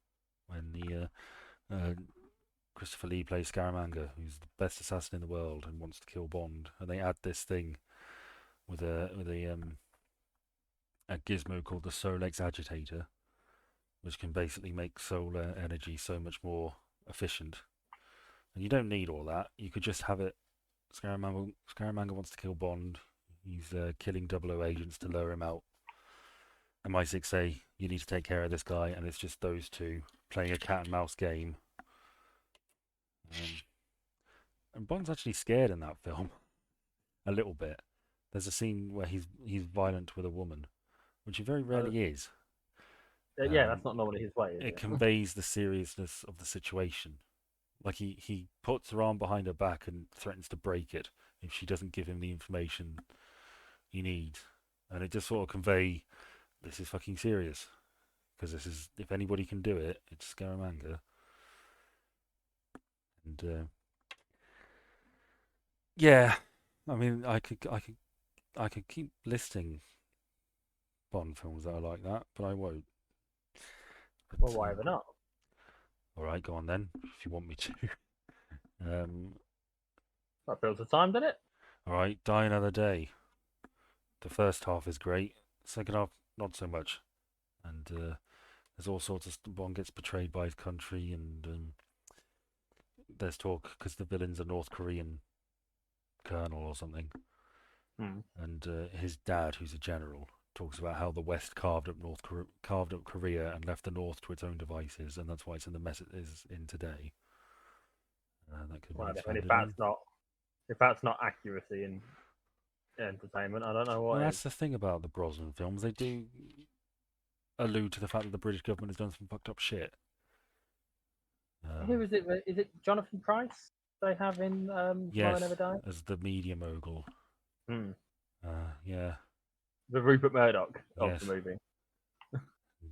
when the Christopher Lee plays Scaramanga, who's the best assassin in the world and wants to kill Bond, and they add this thing with a gizmo called the Solex Agitator, which can basically make solar energy so much more efficient. And you don't need all that. You could just have it. Scaramanga wants to kill Bond. He's killing 00 agents to lure him out. MI6 say, you need to take care of this guy, and it's just those two playing a cat and mouse game. And Bond's actually scared in that film. A little bit. There's a scene where he's violent with a woman, which he very rarely is. Yeah, that's not normally his way. It conveys the seriousness of the situation. Like he puts her arm behind her back and threatens to break it if she doesn't give him the information he needs. And it just sort of convey, this is fucking serious. Because this is, if anybody can do it, it's Scaramanga. And yeah, I mean, I could keep listing Bond films that are like that, but I won't. But, well, why ever not? All right, go on then, if you want me to. That fills the time, doesn't it? All right, Die Another Day. The first half is great. Second half, not so much. And there's all sorts of Bond gets betrayed by his country, and there's talk because the villain's a North Korean colonel or something, and his dad, who's a general, talks about how the West carved up Korea and left the North to its own devices, and that's why it's in the mess it is in today. That could be and if that's not accuracy in entertainment, I don't know what. Well, that's the thing about the Brosnan films. They do allude to the fact that the British government has done some fucked up shit. Who is it? Is it Jonathan Pryce they have in yes, Tomorrow Never Dies? as the media mogul. Yeah. The Rupert Murdoch of Yes. the movie.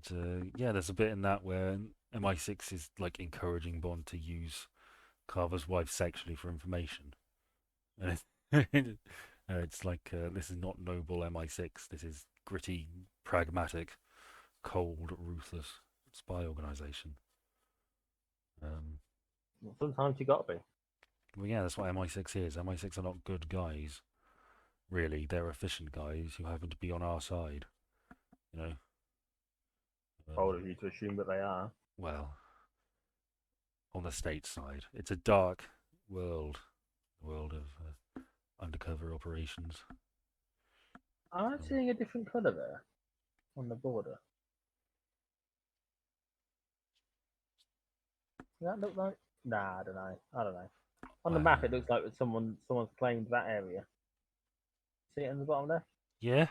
And, yeah, there's a bit in that where MI6 is like encouraging Bond to use Carver's wife sexually for information. And It's like this is not noble MI6. This is gritty, pragmatic, cold, ruthless spy organization. Sometimes you got to be. Well, yeah, that's what MI6 is. MI6 are not good guys, really. They're efficient guys who happen to be on our side. You know. Bold of you to assume that they are. Well, on the state side, it's a dark world, world of undercover operations. I'm seeing a different colour there on the border. Does that look like? Nah, I don't know. I don't know. On the map, it looks like someone's claimed that area. See it in the bottom left? Yeah.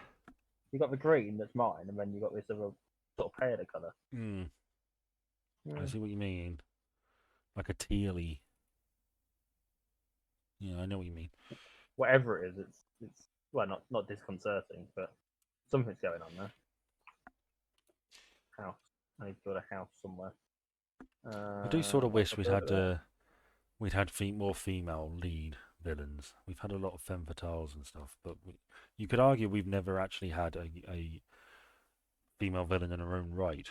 You got the green that's mine, and then you got this other sort of paler colour. I see what you mean. Like a tealy. Yeah, I know what you mean. Whatever it is, it's well, not disconcerting, but something's going on there. House. I need to build a house somewhere. I do sort of wish we'd had more female lead villains. We've had a lot of femme fatales and stuff, but you could argue we've never actually had a female villain in her own right.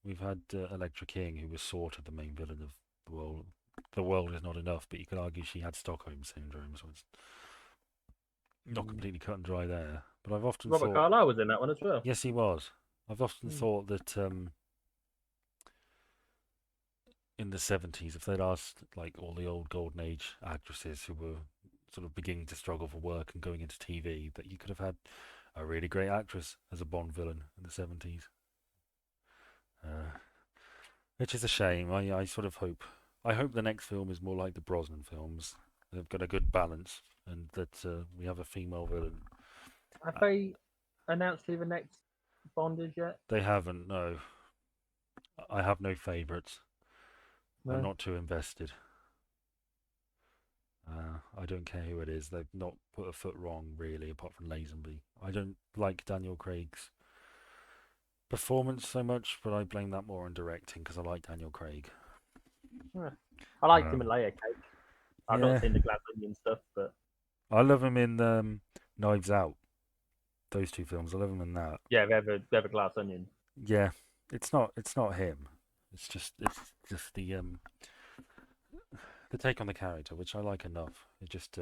We've had Electra King, who was sort of the main villain of the world. The world is not enough, but you could argue she had Stockholm syndrome, so it's not completely cut and dry there. But I've often Robert thought Carlyle was in that one as well. yes, he was. I've often thought that in the 70s, if they'd asked like all the old golden age actresses who were sort of beginning to struggle for work and going into TV, that you could have had a really great actress as a Bond villain in the 70s. Which is a shame. I sort of hope. I hope the next film is more like the Brosnan films. They've got a good balance, and that we have a female villain. Have they announced who the next Bond is yet? They haven't. No. I have no favourites. No. I'm not too invested. I don't care who it is. They've not put a foot wrong, really, apart from Lazenby. I don't like Daniel Craig's performance so much, but I blame that more on directing because I like Daniel Craig. Yeah. I liked him in Layer Cake. I've not seen the Glass Onion stuff, but I love him in Knives Out. Those two films, I love him in that. Yeah, they have a Glass Onion. Yeah, it's not him. It's just the take on the character, which I like enough. It just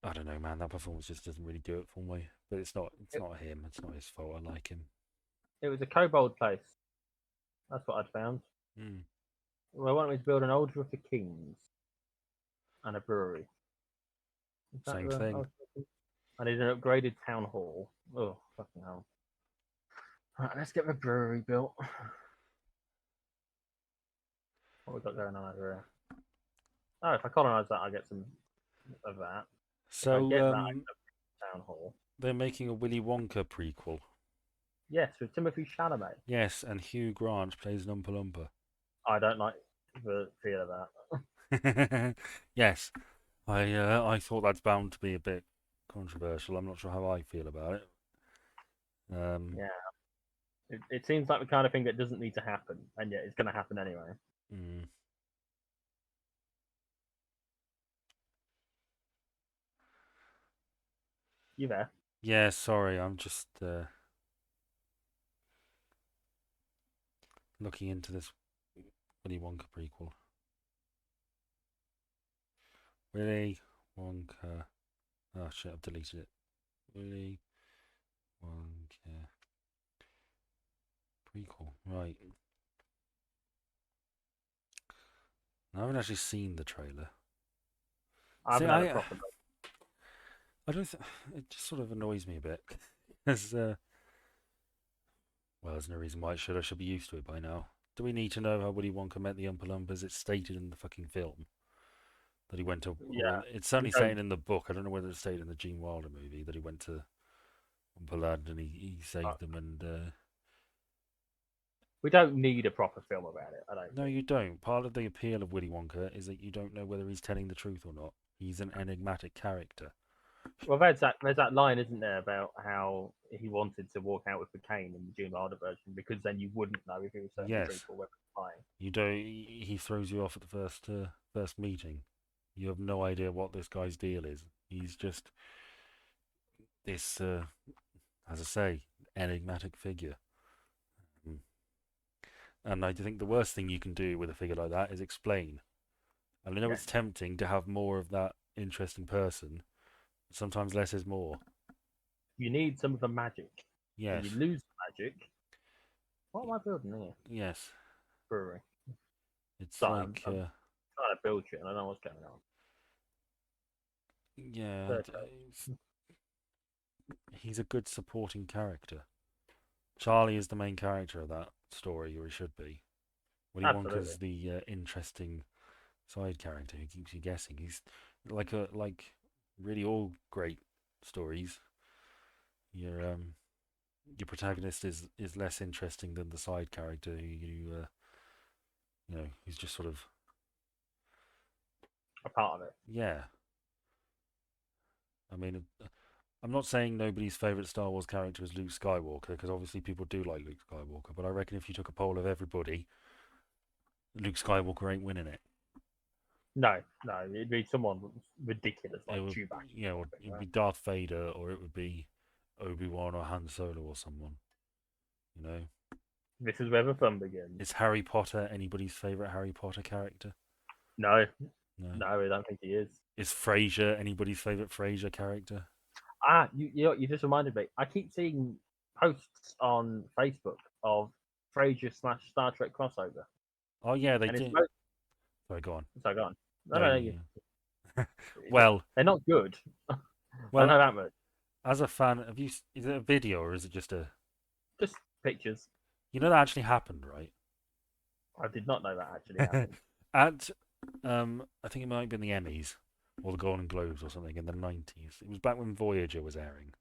I don't know, man. That performance just doesn't really do it for me. But it's not him. It's not his fault. I like him. It was a kobold place. That's what I'd found. Well, they wanted me to build an Altar of the Kings and a brewery. Same thing. I need an upgraded town hall. Oh, fucking hell. Right, let's get the brewery built. What we got going on over here? Oh, if I colonize that, I get some of that. So, if I get that, I get town hall. They're making a Willy Wonka prequel. Yes, with Timothy Chalamet. Yes, and Hugh Grant plays an Oompa Loompa. I don't like the feel of that. Yes, I thought that's bound to be a bit controversial. I'm not sure how I feel about it. Yeah, it seems like the kind of thing that doesn't need to happen, and yet it's going to happen anyway. You there? Yeah, sorry, I'm just looking into this Willy Wonka prequel. Willy Wonka. Oh shit, I've deleted it. Willy Wonka prequel. Right. I haven't actually seen the trailer. I haven't had a proper look. I don't. It just sort of annoys me a bit. There's well, there's no reason why it should. I should be used to it by now. Do we need to know how Willy Wonka met the Oompa Loompas? It's stated in the fucking film that he went to. Yeah, it's certainly stated in the book. I don't know whether it's stated in the Gene Wilder movie that he went to Oompa Land and he saved them. And we don't need a proper film about it. I don't. No, you don't. Part of the appeal of Willy Wonka is that you don't know whether he's telling the truth or not. He's an enigmatic character. Well, there's that line, isn't there, about how he wanted to walk out with the cane in the Gene Wilder version because then you wouldn't know if he was telling the truth or whether he was lying. You don't. He throws you off at the first meeting. You have no idea what this guy's deal is. He's just this, as I say, enigmatic figure. Mm. And I think the worst thing you can do with a figure like that is explain. I know Yeah. it's tempting to have more of that interesting person, but sometimes less is more. You need some of the magic. When Yes, you lose the magic, what am I building here? yes. Brewery. It's Sorry, like, I'm trying to build shit and I don't know what's going on. yeah, Okay. he's a good supporting character. Charlie is the main character of that story, or he should be. Willy Absolutely. Wonka's the interesting side character who keeps you guessing. He's like really all great stories. Your protagonist is less interesting than the side character who who's just sort of A part of it. yeah. I mean, I'm not saying nobody's favorite Star Wars character is Luke Skywalker because obviously people do like Luke Skywalker, but I reckon if you took a poll of everybody, Luke Skywalker ain't winning it. No, it'd be someone ridiculous It like would, Chewbacca. it would be Darth Vader, or it would be Obi-Wan or Han Solo or someone. You know, This is where the fun begins. is Harry Potter anybody's favorite Harry Potter character? No, No. I don't think he is. Is Frasier anybody's favorite Frasier character? You just reminded me. I keep seeing posts on Facebook of Frasier / Star Trek crossover, Oh yeah, they and it's did. most. Sorry, go on. So go on. No, No, well, they're not good. I well, know that much. as a fan, is it a video or is it just a? Just pictures. You know that actually happened, right? I did not know that actually happened. At I think it might have been the Emmys or the Golden Globes or something in the 90s. It was back when Voyager was airing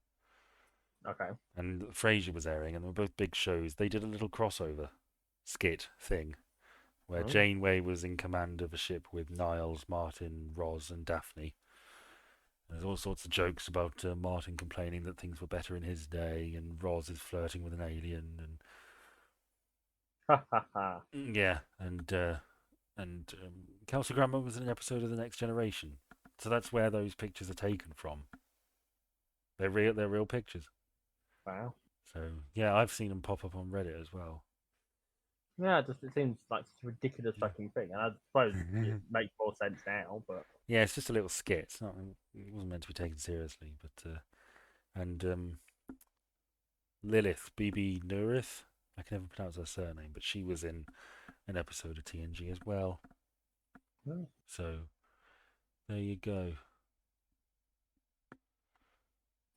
Okay. and Frasier was airing, and they were both big shows. They did a little crossover skit thing where Oh. Janeway was in command of a ship with Niles, Martin, Roz, and Daphne. There's all sorts of jokes about Martin complaining that things were better in his day, and Roz is flirting with an alien, and Ha ha ha. yeah, and Kelsey Grammer was in an episode of The Next Generation, so that's where those pictures are taken from. They're real. They're real pictures. Wow. So yeah, I've seen them pop up on Reddit as well. Yeah, it seems like such a ridiculous fucking thing, and I suppose it makes more sense now. But Yeah, it's just a little skit. It's not. It wasn't meant to be taken seriously, but and Lilith, BB Nurith. I can never pronounce her surname, but she was in an episode of TNG as well. Hmm. So there you go.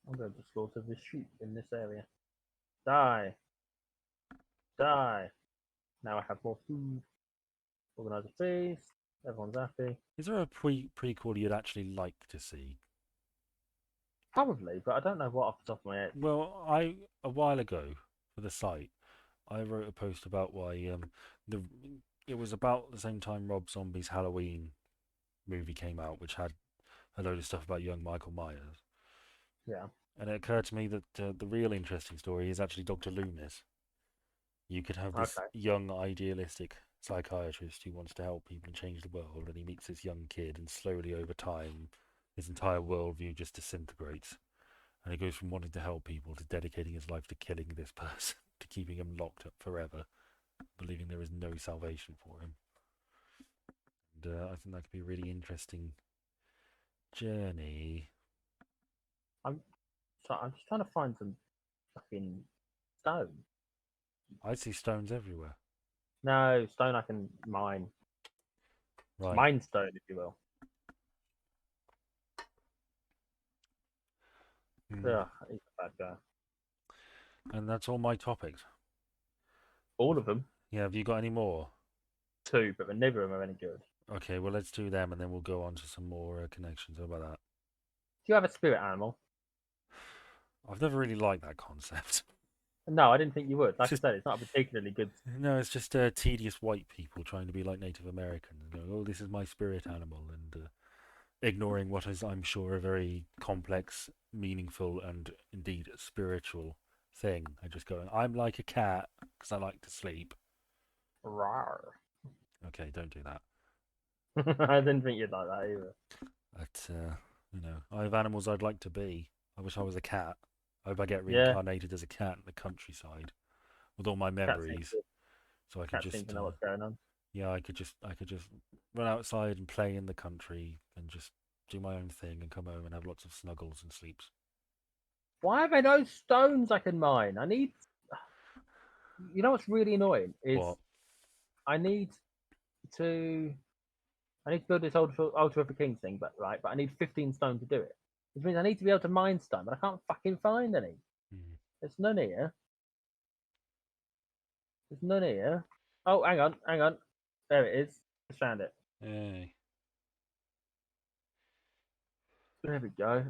I'm going to slaughter this sheep in this area. Die, die. Now I have more food. Organize a feast. Everyone's happy. Is there a prequel you'd actually like to see? Probably, but I don't know what off the top of my head. Well, a while ago for the site, I wrote a post about why the it was about the same time Rob Zombie's Halloween movie came out, which had a load of stuff about young Michael Myers. Yeah. And it occurred to me that the real interesting story is actually Dr. Loomis. You could have this Okay. young idealistic psychiatrist who wants to help people and change the world, and he meets this young kid, and slowly over time, his entire worldview just disintegrates. And he goes from wanting to help people to dedicating his life to killing this person, to keeping him locked up forever, believing there is no salvation for him. And I think that could be a really interesting journey. I'm just trying to find some fucking stone. I see stones everywhere. No, stone I can mine. Right. Mine stone, if you will. Yeah, he's a bad guy. And that's all my topics. All of them. Yeah, have you got any more? 2, but neither of them are any good. Okay, well, let's do them and then we'll go on to some more connections. How about that? Do you have a spirit animal? I've never really liked that concept. No, I didn't think you would. Like I said, it's not a particularly good. No, it's just tedious white people trying to be like Native Americans and going, oh, this is my spirit animal, and ignoring what is, I'm sure, a very complex, meaningful, and indeed spiritual thing. I just go, I'm like a cat because I like to sleep. Rawr. Okay, don't do that. I didn't think you'd like that either. But I have animals I'd like to be. I wish I was a cat. I hope I get Yeah, reincarnated as a cat in the countryside with all my cats seem memories, to, so I could cats seem just to know what's going on. yeah, I could just run outside and play in the country and just do my own thing and come home and have lots of snuggles and sleeps. Why have I no stones I can mine? I need. You know what's really annoying is What? I need to. I need to build this altar of the kings thing, but right, but I need 15 stone to do it. Which means I need to be able to mine stone, but I can't fucking find any. Hmm. There's none here. There's none here. Oh, hang on, hang on. There it is. Just found it. Hey. There we go.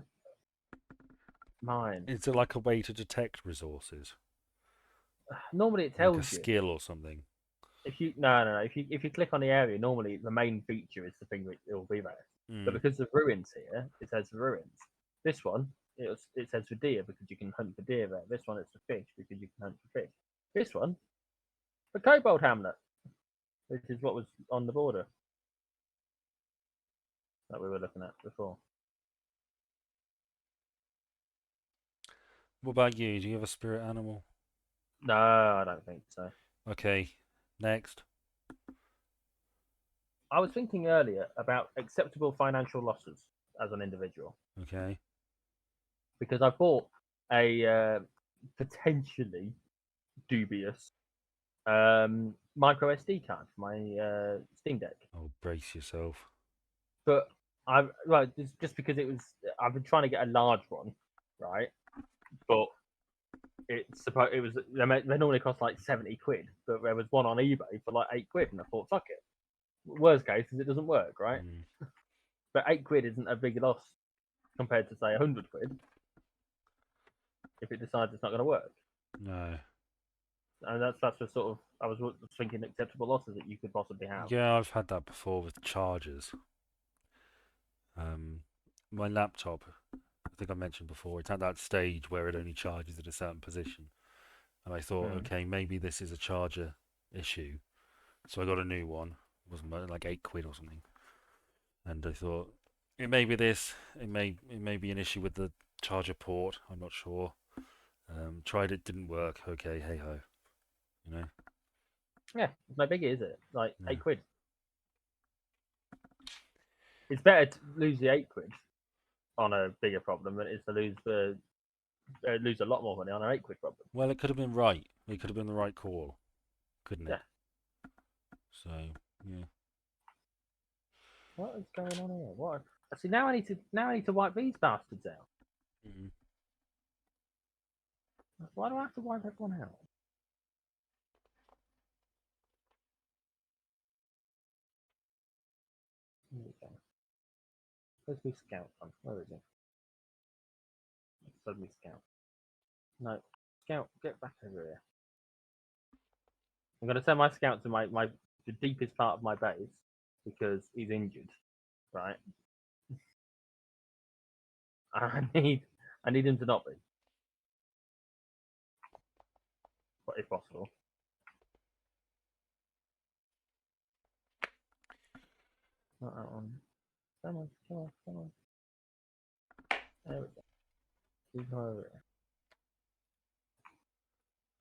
Mine. Is it like a way to detect resources, Normally it like a tells you. skill or something? If you no. If you click on the area, normally the main feature is the thing that it will be there. But Hmm. because of ruins here, it says ruins. This one, it says for deer because you can hunt for deer there. This one, it's for fish because you can hunt for fish. This one, the Kobold Hamlet, which is what was on the border that we were looking at before. What about you? Do you have a spirit animal? No, I don't think so. Okay, next. I was thinking earlier about acceptable financial losses as an individual Okay. because I bought a potentially dubious micro SD card for my Steam Deck. Oh, brace yourself. But I right just because I've been trying to get a large one, right? But it was they normally cost like 70 quid, but there was one on eBay for like 8 quid, and I thought fuck it. Worst case is it doesn't work, right? Mm. But 8 quid isn't a big loss compared to say 100 quid if it decides it's not going to work. No. And that's the sort of I was thinking acceptable losses that you could possibly have. Yeah, I've had that before with chargers. Um, my laptop, I think I mentioned before, it's at that stage where it only charges at a certain position. And I thought, Hmm. okay, maybe this is a charger issue. So I got a new one. It was like 8 quid or something. And I thought, it may be this. It may be an issue with the charger port. I'm not sure. Tried it, didn't work. Okay, hey ho. You know? Yeah, it's no biggie, is it? Like Yeah. 8 quid. It's better to lose the 8 quid on a bigger problem than it is to lose a lot more money on an 8 quid problem. Well, it could have been right. It could have been the right call, couldn't Yeah. it? So, yeah. What is going on here? What? See, now I need to wipe these bastards out. Mm. Why do I have to wipe everyone out? Here we go. Where's my scout from? Where is it? Where's my scout? No, scout, get back over here. I'm going to send my scout to the deepest part of my base because he's injured, right? I need him to not be, but if possible. Not that one. Come on, come on, come on. There we go. He's over here.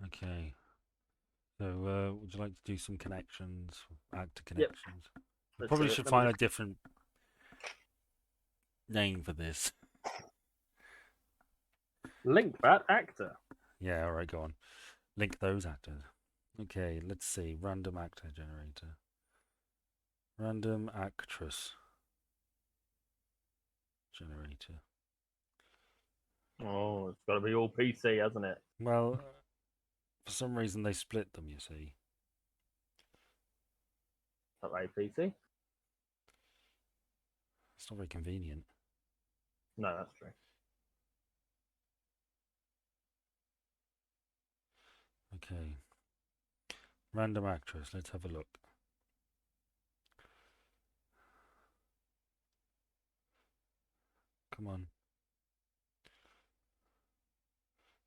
Okay. So, would you like to do some connections, add to Yep, connections? We let's do probably it. should Let me find a just. different name for this. Link that actor. Yeah, all right, go on. Link those actors. Okay, let's see. Random actor generator. Random actress generator. Oh, it's got to be all PC, hasn't it? Well, for some reason they split them, you see. Not very PC. It's not very convenient. No, that's true. Okay. Random actress. Let's have a look. Come on.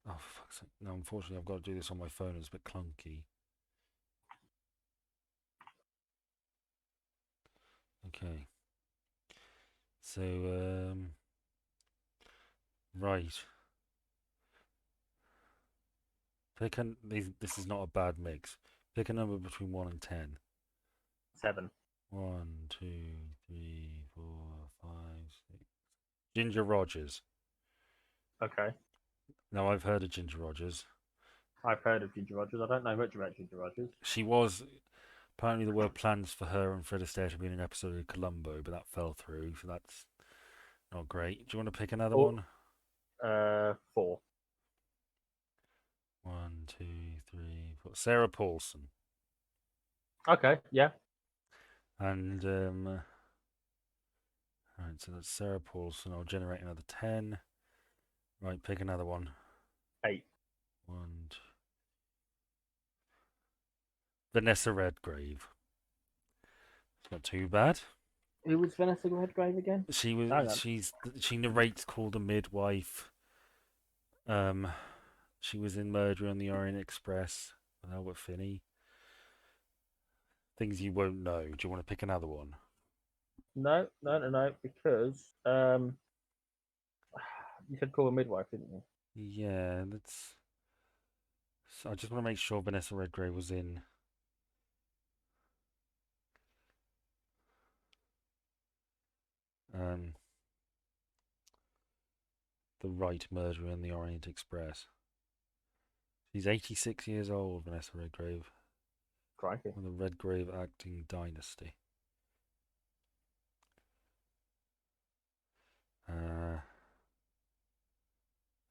Oh, for fuck's sake. No, unfortunately, I've got to do this on my phone. It's a bit clunky. Okay. So, right. This is not a bad mix. Pick a number between 1 and 10. 7. 1, 2, 3, 4, 5, 6. Ginger Rogers. Okay. Now, I've heard of Ginger Rogers. I've heard of Ginger Rogers. I don't know much about Ginger Rogers. She was. Apparently, there were plans for her and Fred Astaire to be in an episode of Columbo, but that fell through, so that's not great. Do you want to pick another one? 4. 1, 2, 3, 4. Sarah Paulson. Okay, yeah. And, right, so that's Sarah Paulson. I'll generate another 10. Right, pick another one. 8. 1, 2. Vanessa Redgrave. It's not too bad. Who was Vanessa Redgrave again? She narrates Called a Midwife. She was in Murder on the Orient Express with Albert Finney. Things you won't know. Do you want to pick another one? No, because you said call a midwife, didn't you? Yeah, that's. So I just want to make sure Vanessa Redgrave was in. The right Murder on the Orient Express. She's 86 years old, Vanessa Redgrave. Crikey. From the Redgrave acting dynasty.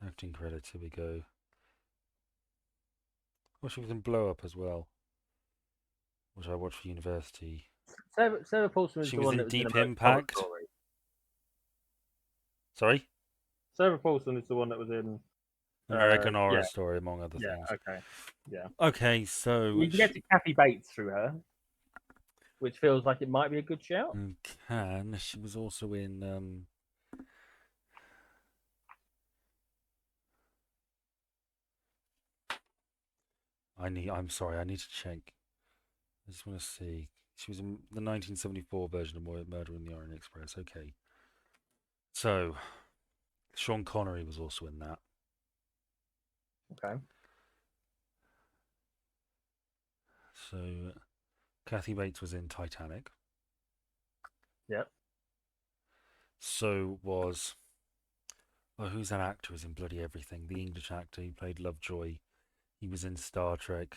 Acting credits, here we go. Oh, she was in Blow Up as well, which I watched for university. Sarah Paulson was She the was one in that was Deep in American Horror Impact. Story. Sorry? Sarah Paulson is the one that was in American Horror yeah, Story, among other things. okay, yeah. Okay, so You can get to Kathy Bates through her, which feels like it might be a good shout. She was also in I'm sorry, I need to check. I just want to see. She was in the 1974 version of Murder in the Orient Express. Okay. So, Sean Connery was also in that. Okay. So, Kathy Bates was in Titanic. Yep. So was. Oh, who's that actor who's in bloody everything? The English actor who played Lovejoy. He was in Star Trek.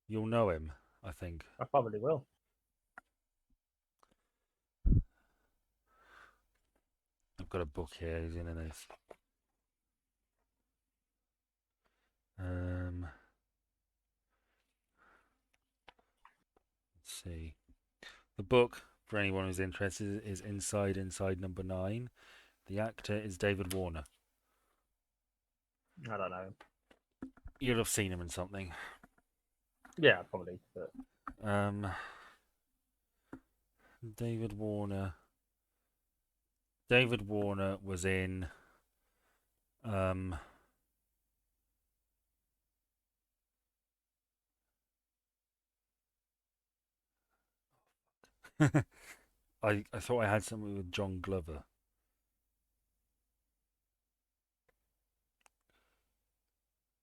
You'll know him, I think. I probably will. I've got a book here. He's in this. Let's see. The book, for anyone who's interested, is Inside Number 9. The actor is David Warner. I don't know. You'll have seen him in something. Yeah, probably. But David Warner. David Warner was in I thought I had something with John Glover.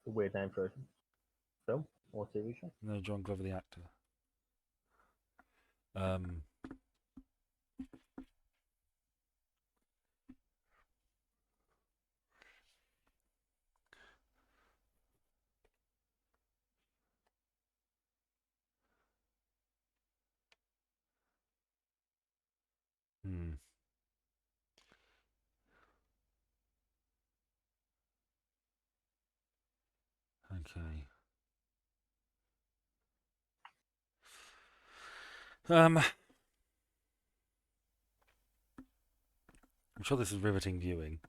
a weird name for a film or TV show. No, John Glover, the actor. Okay. I'm sure this is riveting viewing.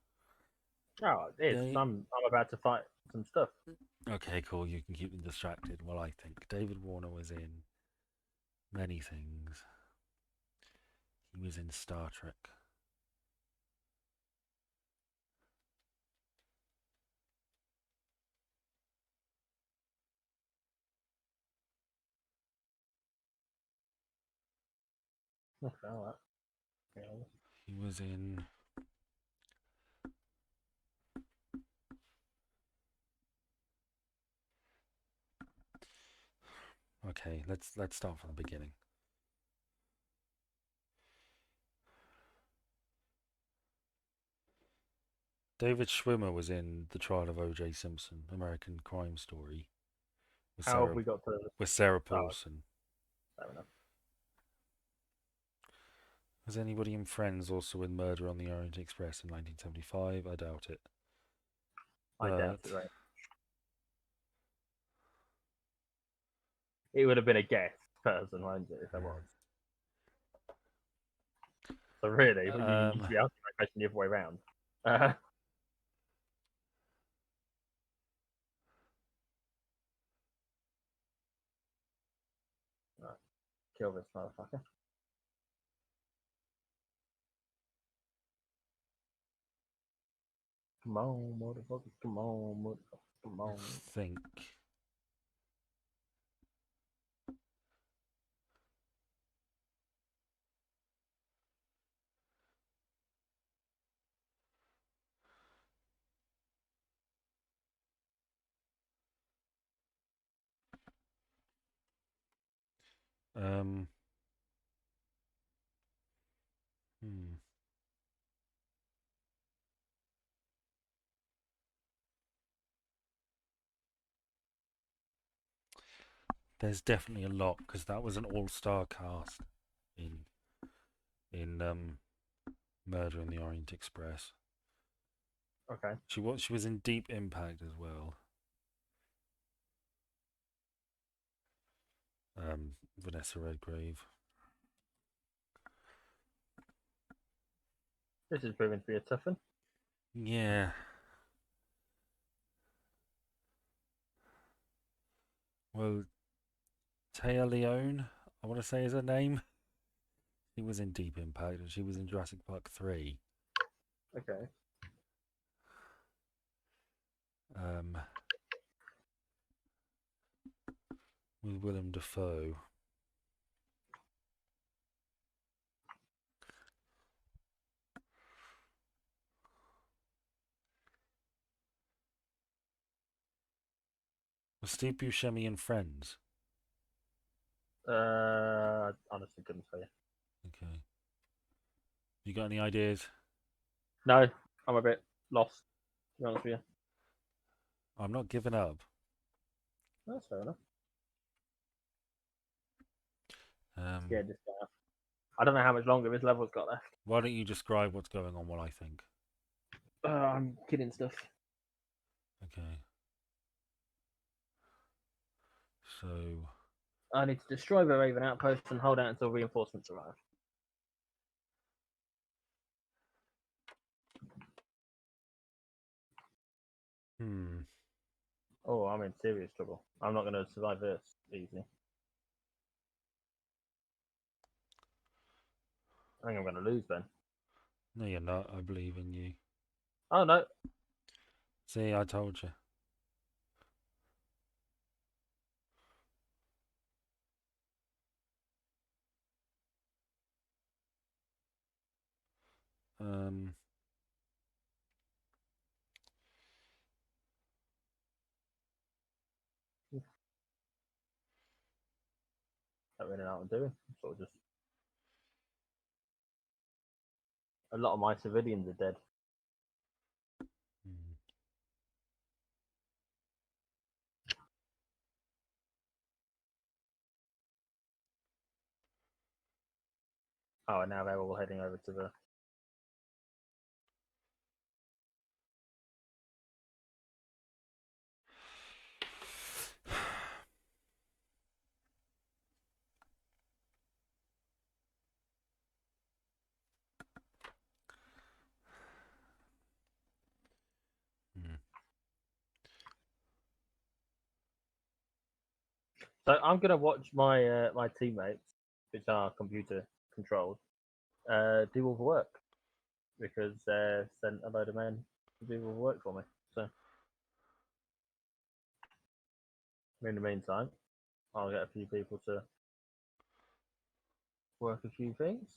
Oh, it is. I'm about to fight some stuff. Okay, cool. You can keep them distracted. Well, I think David Warner was in many things. He was in Star Trek. Okay, all right. Yeah. He was in. Okay, let's start from the beginning. David Schwimmer was in The Trial of O.J. Simpson, American Crime Story, with How have we got to? Sarah Oh, Paulson. fair enough. Was anybody in Friends also in Murder on the Orient Express in 1975? I doubt it. I doubt But it, right? It would have been a guess person, wouldn't it, if there was? So really, you should be asking that question the other way around. Right, kill this motherfucker. Come on, motherfucker. Come on, motherfucker. Come on. I think. Um, hmm. There's definitely a lot because that was an all-star cast in Murder on the Orient Express. Okay. She was in Deep Impact as well. Vanessa Redgrave. This is proving to be a tough one. Yeah. Well, Taya Leone, I want to say is her name. She was in Deep Impact and she was in Jurassic Park 3. Okay. With Willem Dafoe. Was Steve Buscemi in Friends? Honestly, couldn't tell you. Okay. You got any ideas? No, I'm a bit lost, to be honest with you. I'm not giving up. That's fair enough. Um, Scared this guy off. I don't know how much longer this level's got left. Why don't you describe what's going on while I think? I'm kidding stuff. Okay. So, I need to destroy the Raven outpost and hold out until reinforcements arrive. Oh, I'm in serious trouble. I'm not going to survive this easy. I think I'm going to lose then. No, you're not. I believe in you. Oh, no. See, I told you. Um, Don't really know what I'm doing. I'm sort of just... A lot of my civilians are dead. hmm. Oh, and now they're all heading over to the... Hmm. So I'm going to watch my my teammates, which are computer controlled, do all the work. Because they sent a load of men to do all the work for me. So in the meantime, I'll get a few people to work a few things.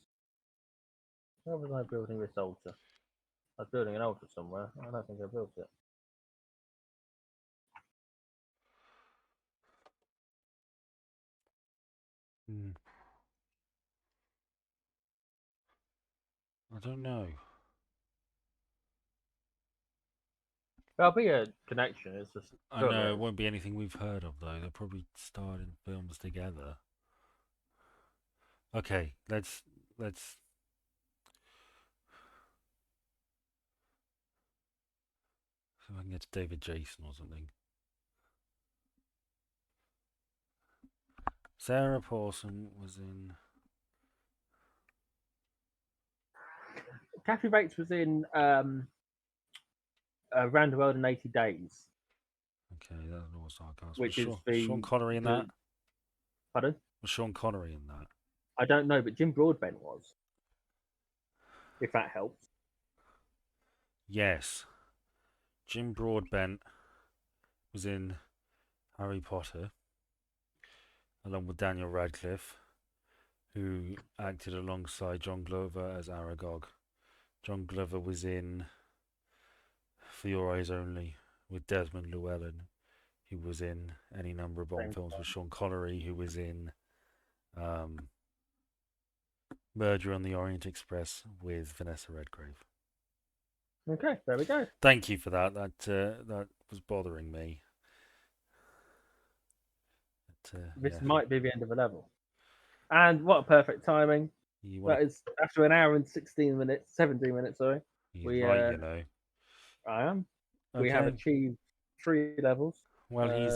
Where was I building this altar? I was building an altar somewhere. I don't think I built it. I don't know. There'll be a connection. It's just I feel know like it won't be anything we've heard of though. They're probably starring films together. Okay, let's see if I can get to David Jason or something. Sarah Paulson was in. Kathy Bates was in Around the World in 80 Days, Okay, that's all sarcasm. Was which is Sean Connery in that? Pardon? Was Sean Connery in that? I don't know, but Jim Broadbent was. If that helps. Yes. Jim Broadbent was in Harry Potter, along with Daniel Radcliffe, who acted alongside John Glover as Aragog. John Glover was in For Your Eyes Only with Desmond Llewellyn, who was in any number of Bond films with Sean Connery, who was in Murder on the Orient Express with Vanessa Redgrave. Okay, there we go. Thank you for that. That was bothering me. But, this might be the end of a level. And what a perfect timing. That is after an hour and 16 minutes, 17 minutes, sorry. You know. I am. Okay. We have achieved 3 levels. Well, he's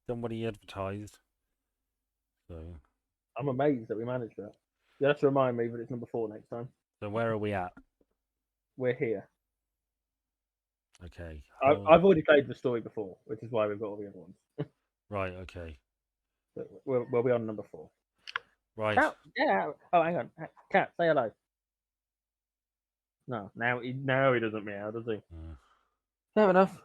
done what he advertised. So I'm amazed that we managed that. You have to remind me that it's number 4 next time. So where are we at? We're here. Okay. I've already played the story before, which is why we've got all the other ones. Right, okay. So we'll be on number 4. Right. Cat, yeah. Oh, hang on. Cat, say hello. No, now he doesn't meow, does he? Fair enough.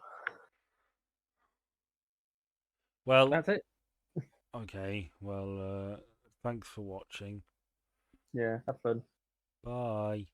Well, that's it. Okay. Well, thanks for watching. Yeah, have fun. Bye.